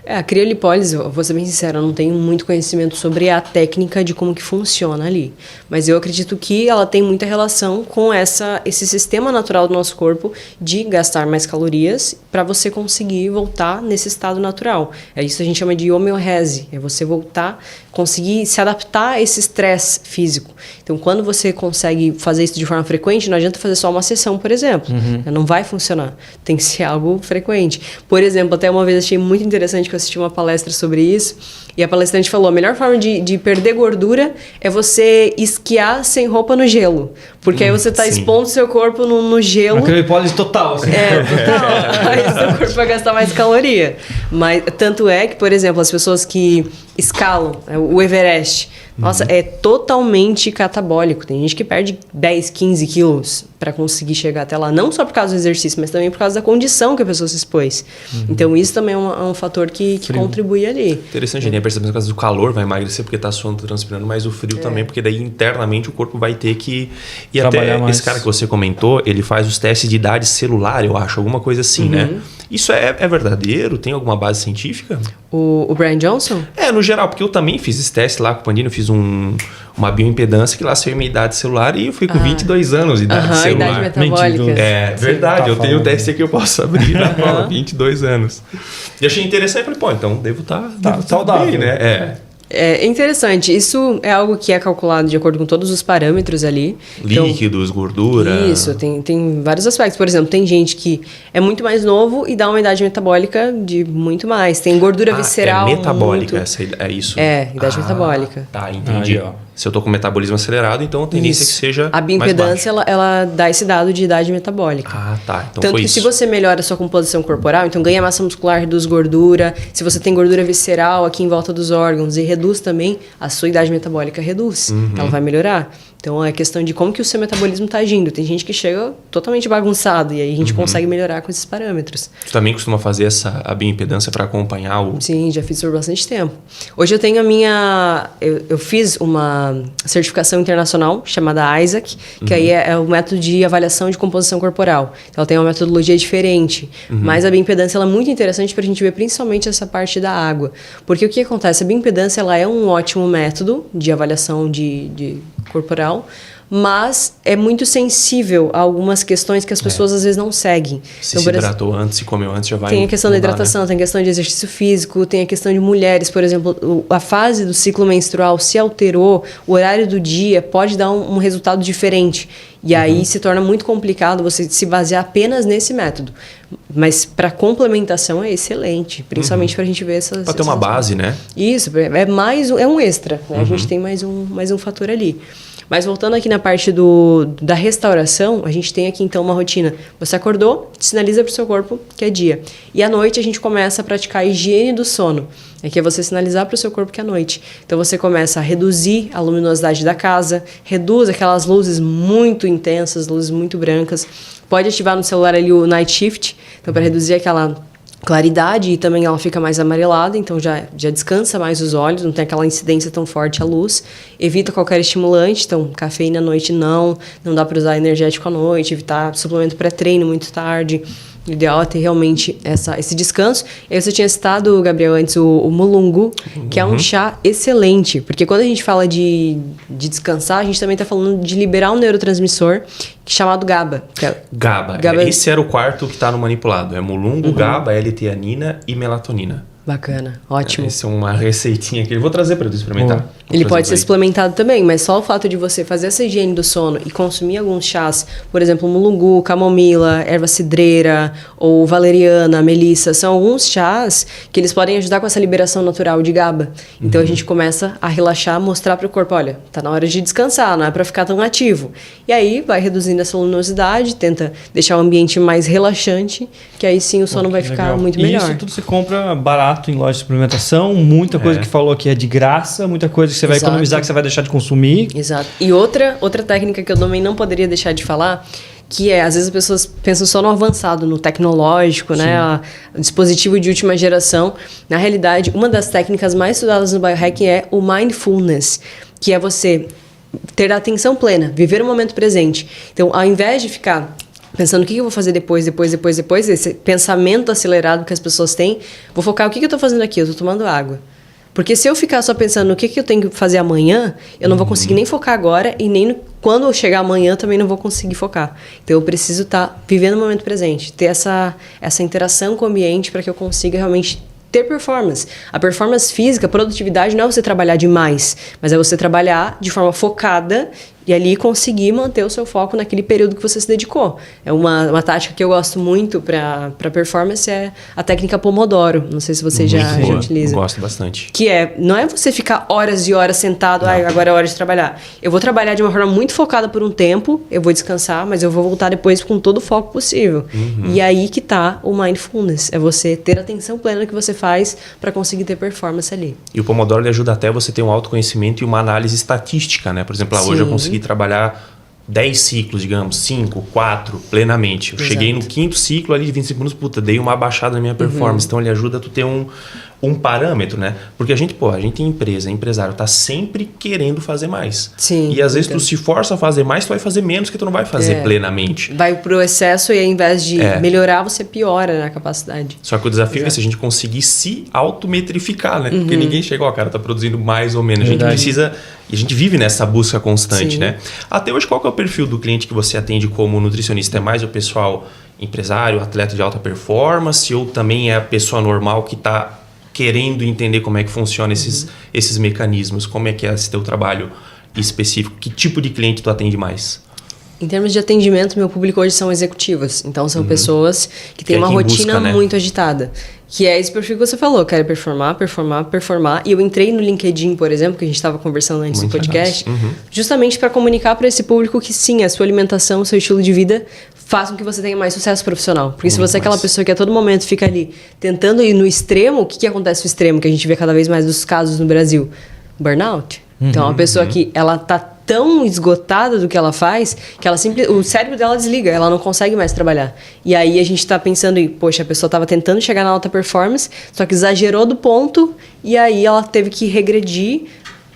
A criolipólise, vou ser bem sincera, eu não tenho muito conhecimento sobre a técnica de como que funciona ali. Mas eu acredito que ela tem muita relação com esse sistema natural do nosso corpo de gastar mais calorias para você conseguir voltar nesse estado natural. É isso que a gente chama de homeorese, é você voltar, conseguir se adaptar a esse estresse físico. Então, quando você consegue fazer isso de forma frequente, não adianta fazer só uma sessão, por exemplo. Não vai funcionar. Tem que ser algo frequente. Por exemplo, até uma vez achei muito interessante que eu assisti uma palestra sobre isso, e a palestrante falou, a melhor forma de perder gordura é você esquiar sem roupa no gelo. Porque aí você está expondo seu corpo no gelo. Uma criolipólise total, assim. Total. Aí seu corpo vai gastar mais caloria. Mas, tanto é que, por exemplo, as pessoas que escalam o Everest, nossa, é totalmente catabólico. Tem gente que perde 10, 15 quilos para conseguir chegar até lá. Não só por causa do exercício, mas também por causa da condição que a pessoa se expôs. Então, isso também é um fator que contribui ali. Interessante, a gente percebe que por causa do calor vai emagrecer porque tá suando, transpirando, mas o frio também, porque daí internamente o corpo vai ter que... E trabalhar até mais. esse cara que você comentou, ele faz os testes de idade celular, eu acho, alguma coisa assim, né? Isso é verdadeiro? Tem alguma base científica? O Brian Johnson? No geral, porque eu também fiz esse teste lá com o Pandino, eu fiz uma bioimpedância que lá saiu minha idade celular e eu fui com 22 anos de idade celular. Idade metabólica. Mentira. É verdade, Tá eu tenho o falando. teste aqui, eu posso abrir na prova, 22 anos. E achei interessante, falei, pô, então devo estar saudável, bem, né? É interessante. Isso é algo que é calculado de acordo com todos os parâmetros ali. Líquidos, gordura. Isso, tem vários aspectos. Por exemplo, tem gente que é muito mais novo e dá uma idade metabólica de muito mais. Tem gordura visceral. É metabólica, muito... é isso? Idade metabólica. Tá, entendi. Aí, ó. Se eu tô com metabolismo acelerado, então a tendência é que seja A mais bioimpedância, baixo. ela dá esse dado de idade metabólica. Ah, tá. Então Tanto foi que isso. se você melhora a sua composição corporal, então ganha massa muscular, reduz gordura. Se você tem gordura visceral aqui em volta dos órgãos e reduz também, a sua idade metabólica reduz. Ela vai melhorar. Então é questão de como que o seu metabolismo está agindo. Tem gente que chega totalmente bagunçado e aí a gente consegue melhorar com esses parâmetros. Tu também costuma fazer a bioimpedância para acompanhar o... Sim, já fiz por bastante tempo. Hoje eu tenho a minha... Eu fiz uma certificação internacional chamada ISAC, que aí é o método de avaliação de composição corporal. Então ela tem uma metodologia diferente. Mas a bioimpedância ela é muito interessante para a gente ver principalmente essa parte da água. Porque o que acontece? A bioimpedância ela é um ótimo método de avaliação de corporal, mas é muito sensível a algumas questões que as pessoas às vezes não seguem. Se Então, se hidratou antes, se comeu antes, já vai... tem a questão da mudar, hidratação, né? tem a questão de exercício físico, tem a questão de mulheres, por exemplo, a fase do ciclo menstrual se alterou, o horário do dia pode dar um resultado diferente. E aí se torna muito complicado você se basear apenas nesse método. Mas para complementação é excelente, principalmente para a gente ver essas... Pra ter uma base, né? Isso, é um extra, né? A gente tem mais um fator ali. Mas voltando aqui na parte da restauração, a gente tem aqui então uma rotina. Você acordou, sinaliza para o seu corpo que é dia. E à noite a gente começa a praticar a higiene do sono. Que é você sinalizar para o seu corpo que é noite. Então você começa a reduzir a luminosidade da casa, reduz aquelas luzes muito intensas, luzes muito brancas. Pode ativar no celular ali o night shift, então para reduzir aquela claridade e também ela fica mais amarelada, então já descansa mais os olhos, não tem aquela incidência tão forte à luz. Evita qualquer estimulante, então cafeína à noite não dá para usar energético à noite, evitar suplemento pré-treino muito tarde. O ideal é ter realmente esse descanso. E aí você tinha citado, Gabriel, antes o mulungu, que é um chá excelente. Porque quando a gente fala de descansar, a gente também está falando de liberar um neurotransmissor chamado GABA. GABA. Esse era o quarto que está no manipulado. É mulungu, GABA, L-teanina e melatonina. Bacana, ótimo. Essa é uma receitinha que eu vou trazer para tu experimentar. Ele pode ser suplementado também, mas só o fato de você fazer essa higiene do sono e consumir alguns chás, por exemplo, mulungu, camomila, erva cidreira ou valeriana, melissa, são alguns chás que eles podem ajudar com essa liberação natural de GABA. Então a gente começa a relaxar, mostrar para o corpo, olha, tá na hora de descansar, não é para ficar tão ativo. E aí vai reduzindo essa luminosidade, tenta deixar o ambiente mais relaxante, que aí sim o sono vai ficar muito melhor. E isso tudo você compra barato em loja de suplementação, muita coisa que falou aqui é de graça, muita coisa que você vai economizar, que você vai deixar de consumir. Exato. E outra técnica que eu também não poderia deixar de falar, que é, às vezes as pessoas pensam só no avançado, no tecnológico, né? O dispositivo de última geração. Na realidade, uma das técnicas mais estudadas no biohacking é o mindfulness, que é você ter a atenção plena, viver o momento presente. Então, ao invés de ficar pensando o que eu vou fazer depois, esse pensamento acelerado que as pessoas têm, vou focar o que eu tô fazendo aqui, eu tô tomando água. Porque se eu ficar só pensando no que eu tenho que fazer amanhã, eu não vou conseguir nem focar agora e nem quando eu chegar amanhã também não vou conseguir focar. Então eu preciso estar vivendo o momento presente, ter essa interação com o ambiente para que eu consiga realmente ter performance. A performance física, a produtividade não é você trabalhar demais, mas é você trabalhar de forma focada e ali conseguir manter o seu foco naquele período que você se dedicou. É uma tática que eu gosto muito para performance, é a técnica Pomodoro. Não sei se você já utiliza. Eu gosto bastante. Que não é você ficar horas e horas sentado, agora é hora de trabalhar. Eu vou trabalhar de uma forma muito focada por um tempo, eu vou descansar, mas eu vou voltar depois com todo o foco possível. E aí que tá o mindfulness, é você ter a atenção plena que você faz para conseguir ter performance ali. E o Pomodoro ele ajuda até você ter um autoconhecimento e uma análise estatística, né? Por exemplo, hoje eu consegui trabalhar 10 ciclos, digamos, 5, 4, plenamente. Eu cheguei no 5º ciclo ali de 25 minutos, dei uma abaixada na minha performance. Então ele ajuda a tu ter um parâmetro, né? Porque a gente tem empresa, empresário, tá sempre querendo fazer mais. Sim. E às vezes tu se força a fazer mais, tu vai fazer menos que tu não vai fazer plenamente. Vai pro excesso e ao invés de melhorar, você piora na capacidade. Só que o desafio é se a gente conseguir se autometrificar, né? Porque ninguém chega, cara, tá produzindo mais ou menos. A gente precisa... E a gente vive nessa busca constante, né? Até hoje, qual que é o perfil do cliente que você atende como nutricionista? É mais o pessoal empresário, atleta de alta performance, ou também é a pessoa normal que está querendo entender como é que funciona esses mecanismos? Como é que é esse teu trabalho específico? Que tipo de cliente tu atende mais? Em termos de atendimento, meu público hoje são executivos. Então, são pessoas que têm uma rotina muito agitada. Que é esse perfil que você falou. Quero performar. E eu entrei no LinkedIn, por exemplo, que a gente estava conversando antes do podcast, justamente para comunicar para esse público que sim, a sua alimentação, o seu estilo de vida façam que você tenha mais sucesso profissional. Porque se você é aquela pessoa que a todo momento fica ali tentando ir no extremo, o que acontece no extremo? Que a gente vê cada vez mais dos casos no Brasil? Burnout. Então, uma pessoa que ela tá tão esgotada do que ela faz, que ela o cérebro dela desliga, ela não consegue mais trabalhar. E aí a gente tá pensando em, poxa, a pessoa estava tentando chegar na alta performance, só que exagerou do ponto, e aí ela teve que regredir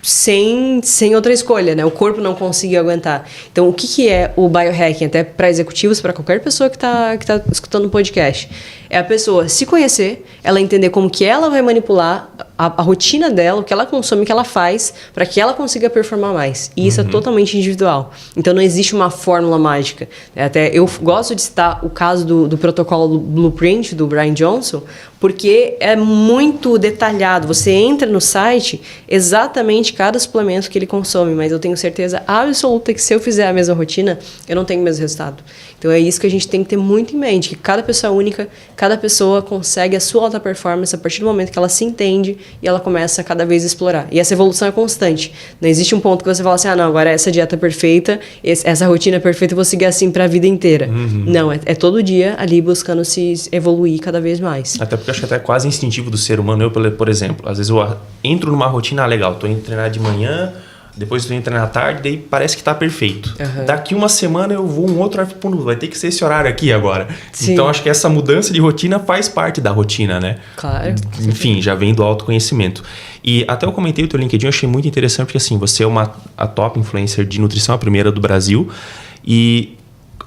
sem outra escolha, né? O corpo não conseguiu aguentar. Então, o que é o biohacking? Até para executivos, para qualquer pessoa que tá escutando o podcast. É a pessoa se conhecer, ela entender como que ela vai manipular a rotina dela, o que ela consome, o que ela faz, para que ela consiga performar mais. E isso é totalmente individual. Então, não existe uma fórmula mágica. Até eu gosto de citar o caso do protocolo Blueprint, do Brian Johnson, porque é muito detalhado. Você entra no site, exatamente cada suplemento que ele consome, mas eu tenho certeza absoluta que se eu fizer a mesma rotina, eu não tenho o mesmo resultado. Então, é isso que a gente tem que ter muito em mente, que cada pessoa é única, cada pessoa consegue a sua alta performance a partir do momento que ela se entende e ela começa a cada vez a explorar. E essa evolução é constante. Não existe um ponto que você fala assim, não, agora essa dieta é perfeita, essa rotina é perfeita, eu vou seguir assim para a vida inteira. Não, é todo dia ali buscando se evoluir cada vez mais. Até porque acho que até é quase instintivo do ser humano. Eu, por exemplo, às vezes eu entro numa rotina legal, tô indo treinar de manhã, depois tu entra na tarde, daí parece que tá perfeito. Daqui uma semana eu vou um outro horário, vai ter que ser esse horário aqui agora. Sim. Então acho que essa mudança de rotina faz parte da rotina, né? Claro. Enfim, já vem do autoconhecimento. E até eu comentei o teu LinkedIn, eu achei muito interessante, porque assim, você é a top influencer de nutrição, a primeira do Brasil. E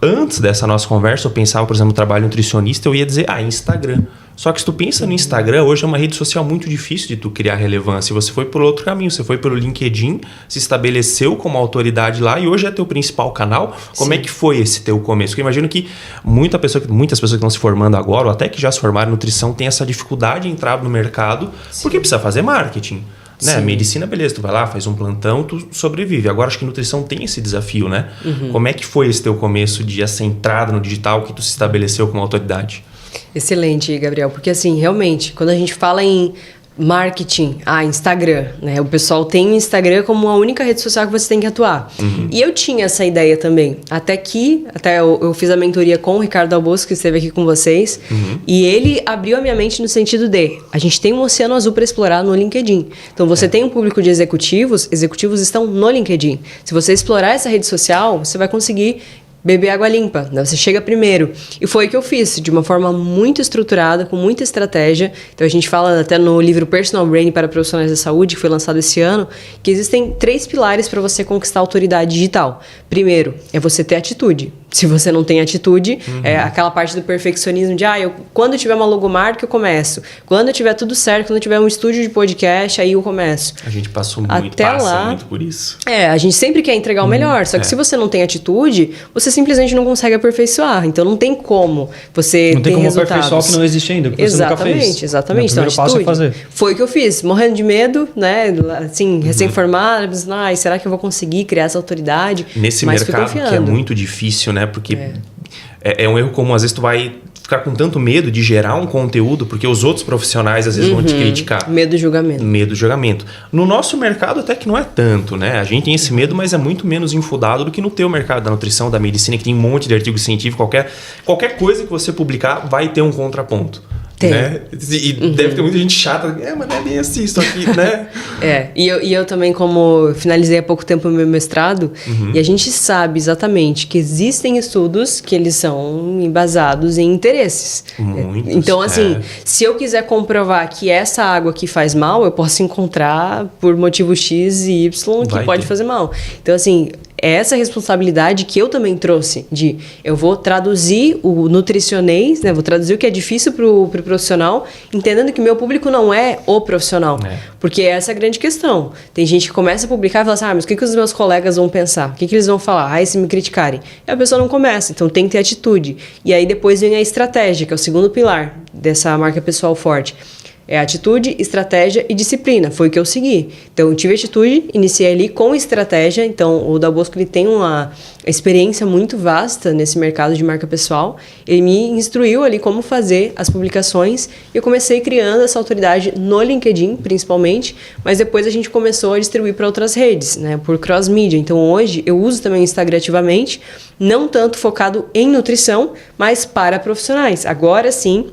antes dessa nossa conversa, eu pensava, por exemplo, no trabalho nutricionista, eu ia dizer, Instagram. Só que se tu pensa no Instagram, hoje é uma rede social muito difícil de tu criar relevância. Você foi por outro caminho, você foi pelo LinkedIn, se estabeleceu como autoridade lá e hoje é teu principal canal. Como é que foi esse teu começo? Porque eu imagino que muitas pessoas que estão se formando agora, ou até que já se formaram em nutrição, têm essa dificuldade de entrar no mercado, porque precisa fazer marketing. Né? Medicina, beleza, tu vai lá, faz um plantão, tu sobrevive. Agora acho que nutrição tem esse desafio, né? Como é que foi esse teu começo de essa entrada no digital que tu se estabeleceu como autoridade? Excelente, Gabriel, porque assim, realmente, quando a gente fala em marketing, Instagram, né? O pessoal tem o Instagram como a única rede social que você tem que atuar. E eu tinha essa ideia também, até eu fiz a mentoria com o Ricardo Albosco, que esteve aqui com vocês, e ele abriu a minha mente no sentido de, a gente tem um oceano azul para explorar no LinkedIn. Então, você tem um público de executivos estão no LinkedIn. Se você explorar essa rede social, você vai conseguir beber água limpa, né? Você chega primeiro. E foi o que eu fiz, de uma forma muito estruturada, com muita estratégia. Então, a gente fala até no livro Personal Branding para Profissionais da Saúde, que foi lançado esse ano, que existem 3 pilares para você conquistar a autoridade digital. Primeiro, é você ter atitude. Se você não tem atitude, é aquela parte do perfeccionismo de, quando eu tiver uma logomarca, eu começo. Quando eu tiver tudo certo, quando eu tiver um estúdio de podcast, aí eu começo. A gente passa muito por isso. A gente sempre quer entregar o melhor, só que se você não tem atitude, você simplesmente não consegue aperfeiçoar. Então não tem como você não ter tem como resultados. aperfeiçoar o que não existe ainda, porque você nunca fez. Exatamente. Então, o primeiro passo é fazer. Foi o que eu fiz, morrendo de medo, né? Assim, recém-formado, será que eu vou conseguir criar essa autoridade? Nesse mercado que é muito difícil, né? Porque é um erro comum. Às vezes tu vai ficar com tanto medo de gerar um conteúdo, porque os outros profissionais às vezes vão te criticar. Medo do julgamento. Medo do julgamento. No nosso mercado até que não é tanto, né? A gente tem esse medo, mas é muito menos infundado do que no teu mercado da nutrição, da medicina, que tem um monte de artigo científico. Qualquer coisa que você publicar vai ter um contraponto. Tem. Né? E deve ter muita gente chata, mas não é bem assim, isso aqui, né? E eu também, como finalizei há pouco tempo o meu mestrado, e a gente sabe exatamente que existem estudos que eles são embasados em interesses. Muitos, então, assim, se eu quiser comprovar que essa água aqui faz mal, eu posso encontrar por motivo X e Y que pode fazer mal. Então, assim, é essa responsabilidade que eu também trouxe eu vou traduzir o nutricionês, né? Vou traduzir o que é difícil pro profissional, entendendo que meu público não é o profissional. Porque essa é a grande questão. Tem gente que começa a publicar e fala assim, mas o que os meus colegas vão pensar? O que eles vão falar? Se me criticarem. E a pessoa não começa, então tem que ter atitude. E aí depois vem a estratégia, que é o segundo pilar dessa marca pessoal forte. É atitude, estratégia e disciplina. Foi o que eu segui. Então, eu tive atitude, iniciei ali com estratégia. Então, o Dal Bosco ele tem uma experiência muito vasta nesse mercado de marca pessoal. Ele me instruiu ali como fazer as publicações. E eu comecei criando essa autoridade no LinkedIn, principalmente. Mas depois a gente começou a distribuir para outras redes, né? Por cross-media. Então, hoje, eu uso também o Instagram ativamente. Não tanto focado em nutrição, mas para profissionais. Agora, sim,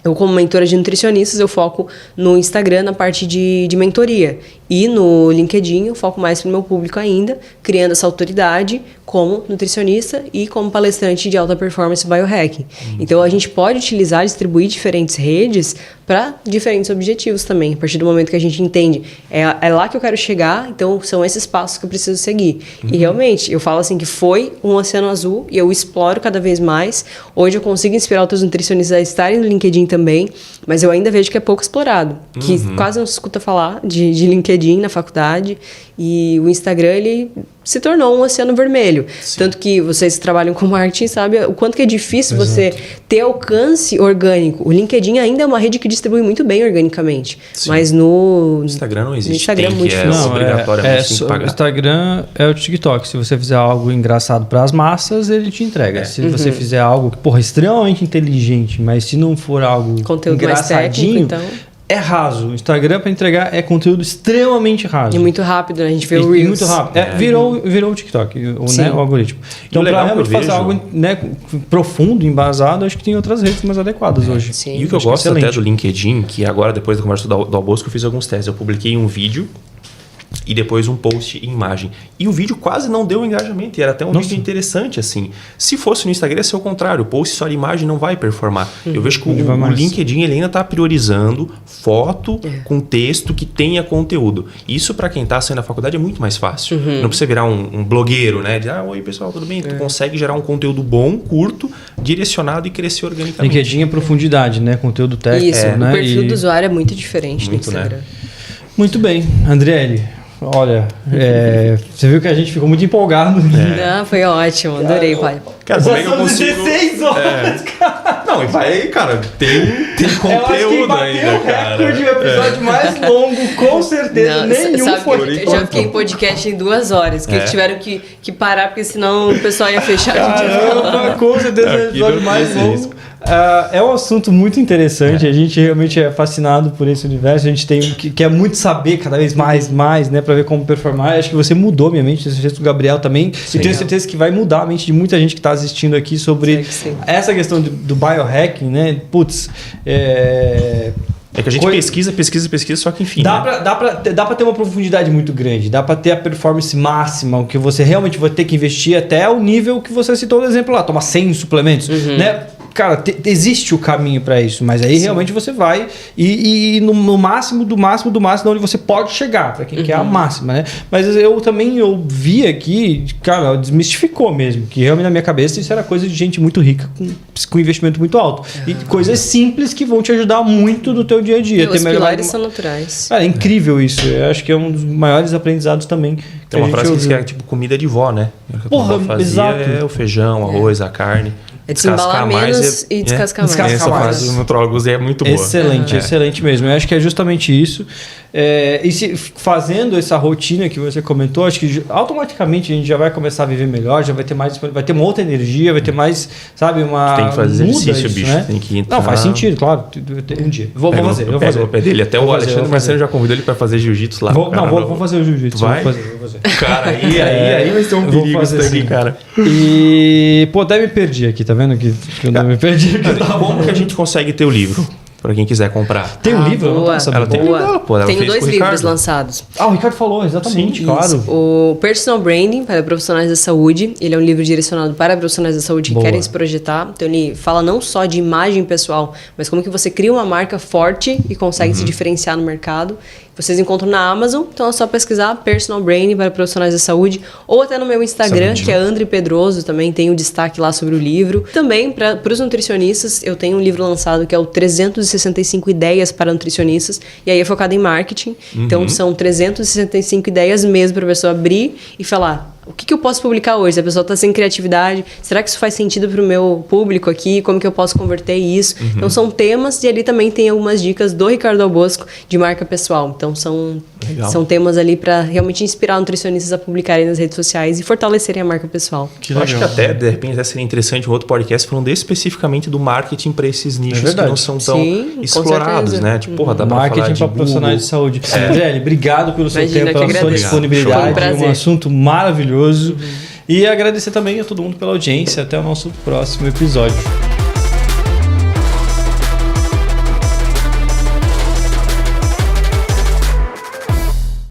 eu, como mentora de nutricionistas, eu foco no Instagram na parte de mentoria. E no LinkedIn eu foco mais para o meu público ainda, criando essa autoridade como nutricionista e como palestrante de alta performance biohacking. Então a gente pode utilizar, distribuir diferentes redes para diferentes objetivos também. A partir do momento que a gente entende, é lá que eu quero chegar, então são esses passos que eu preciso seguir. E realmente, eu falo assim que foi um oceano azul e eu exploro cada vez mais. Hoje eu consigo inspirar outros nutricionistas a estarem no LinkedIn também, mas eu ainda vejo que é pouco explorado, que quase não se escuta falar de LinkedIn na faculdade, e o Instagram ele se tornou um oceano vermelho. Sim. Tanto que vocês que trabalham com marketing sabem o quanto que é difícil você ter alcance orgânico. O LinkedIn ainda é uma rede que distribui muito bem organicamente. Sim. Mas no Instagram não existe. No Instagram é muito difícil. Obrigatoriamente tem que pagar. O Instagram é o TikTok. Se você fizer algo engraçado para as massas, ele te entrega. Se você fizer algo que, extremamente inteligente, mas se não for algo conteúdo engraçadinho, mais técnico, então é raso. O Instagram para entregar é conteúdo extremamente raso. E muito rápido, né? A gente vê o Reels. Muito rápido. Virou o TikTok, né, o algoritmo. Então, para realmente fazer algo, né, profundo, embasado, acho que tem outras redes mais adequadas hoje. Sim. E o que eu gosto até do LinkedIn, que agora, depois da conversa do Dal Bosco, eu fiz alguns testes. Eu publiquei um vídeo e depois um post em imagem. E o vídeo quase não deu engajamento. E era até um vídeo interessante, assim. Se fosse no Instagram, ia ser o contrário. O post só de imagem não vai performar. Eu vejo que o LinkedIn ele ainda está priorizando foto com texto que tenha conteúdo. Isso, para quem está saindo da faculdade, é muito mais fácil. Não precisa virar um blogueiro, né? De, oi, pessoal, tudo bem? Tu consegue gerar um conteúdo bom, curto, direcionado e crescer organicamente. LinkedIn é profundidade, né? Conteúdo técnico. Isso, né? O perfil do usuário é muito diferente muito, no Instagram. Né? Muito bem. Andriele, olha, você viu que a gente ficou muito empolgado. Não, foi ótimo, adorei, pai. Cara, como é que eu consigo... 16 horas, cara. Não, e vai, cara, tem conteúdo ainda, cara. O recorde, o episódio mais longo, com certeza. Nenhum foi. Eu já fiquei em podcast em 2 horas, que eles tiveram que parar, porque senão o pessoal ia fechar. Caramba, com certeza é o episódio mais longo. É um assunto muito interessante, a gente realmente é fascinado por esse universo, a gente quer muito saber cada vez mais, né, para ver como performar. Acho que você mudou minha mente, tenho certeza que o Gabriel também, e tenho certeza que vai mudar a mente de muita gente que está assistindo aqui sobre essa questão do biohacking, né? Putz, é que a gente pesquisa, só que enfim. Dá pra ter uma profundidade muito grande, dá pra ter a performance máxima, o que você realmente vai ter que investir até o nível que você citou no exemplo lá, tomar 100 suplementos, né? cara, existe o caminho para isso, mas aí realmente você vai e no máximo do máximo do máximo onde você pode chegar, para quem quer a máxima, né? Mas eu também vi aqui, cara, desmistificou mesmo, que realmente na minha cabeça isso era coisa de gente muito rica com investimento muito alto. E coisas simples que vão te ajudar muito no teu dia a dia. Os pilares são naturais. Cara, é incrível isso. Eu acho que é um dos maiores aprendizados também. Tem uma frase que diz que é tipo comida de vó, né? O que a tua avó fazia exato. é o feijão, o arroz, a carne. É desembalar menos e descascar mais. Essa frase do nutrólogo é muito boa. Excelente, excelente mesmo. Eu acho que é justamente isso. E fazendo essa rotina que você comentou, acho que automaticamente a gente já vai começar a viver melhor, já vai ter mais, vai ter uma outra energia, vai ter mais, sabe, uma... Tem que fazer exercício, isso, bicho. né? Tem que entrar... Não, faz sentido, claro. Um dia. Vou fazer. Eu pego o pé dele. Até o Alexandre Marcelo já convidou ele para fazer jiu-jitsu lá. Vou fazer o jiu-jitsu. Vai? Vou fazer. Cara, aí vai ser um perigo isso daqui, cara. E, pô, até me perdi aqui, tá vendo que eu não me perdi aqui. Como que a gente consegue ter o livro? Pra quem quiser comprar. Tem um livro? Boa. Ela tem Boa. livro, pô. Ela Tenho fez 2 com o livros Ricardo. lançados. O Ricardo falou, exatamente, Sim, claro. O Personal Branding para profissionais da saúde. Ele é um livro direcionado para profissionais da saúde que querem se projetar. Então ele fala não só de imagem pessoal, mas como que você cria uma marca forte e consegue se diferenciar no mercado. Vocês encontram na Amazon, então é só pesquisar Personal Branding para profissionais da saúde, ou até no meu Instagram, que é André Pedroso, também tem um destaque lá sobre o livro. Também, para os nutricionistas, eu tenho um livro lançado que é o 365 Ideias para Nutricionistas, e aí é focado em marketing. Então são 365 ideias mesmo para a pessoa abrir e falar... O que eu posso publicar hoje? Se a pessoa está sem criatividade, será que isso faz sentido para o meu público aqui? Como que eu posso converter isso? Então, são temas e ali também tem algumas dicas do Ricardo Albosco de marca pessoal. Então, são temas ali para realmente inspirar nutricionistas a publicarem nas redes sociais e fortalecerem a marca pessoal. Eu acho que até, de repente, seria interessante um outro podcast falando especificamente do marketing para esses nichos que não são tão explorados, né? Tipo, porra, dá para falar marketing de para profissionais de saúde. André, obrigado pelo seu Imagina, tempo, pela sua disponibilidade. Foi um um assunto maravilhoso. E agradecer também a todo mundo pela audiência. Até o nosso próximo episódio.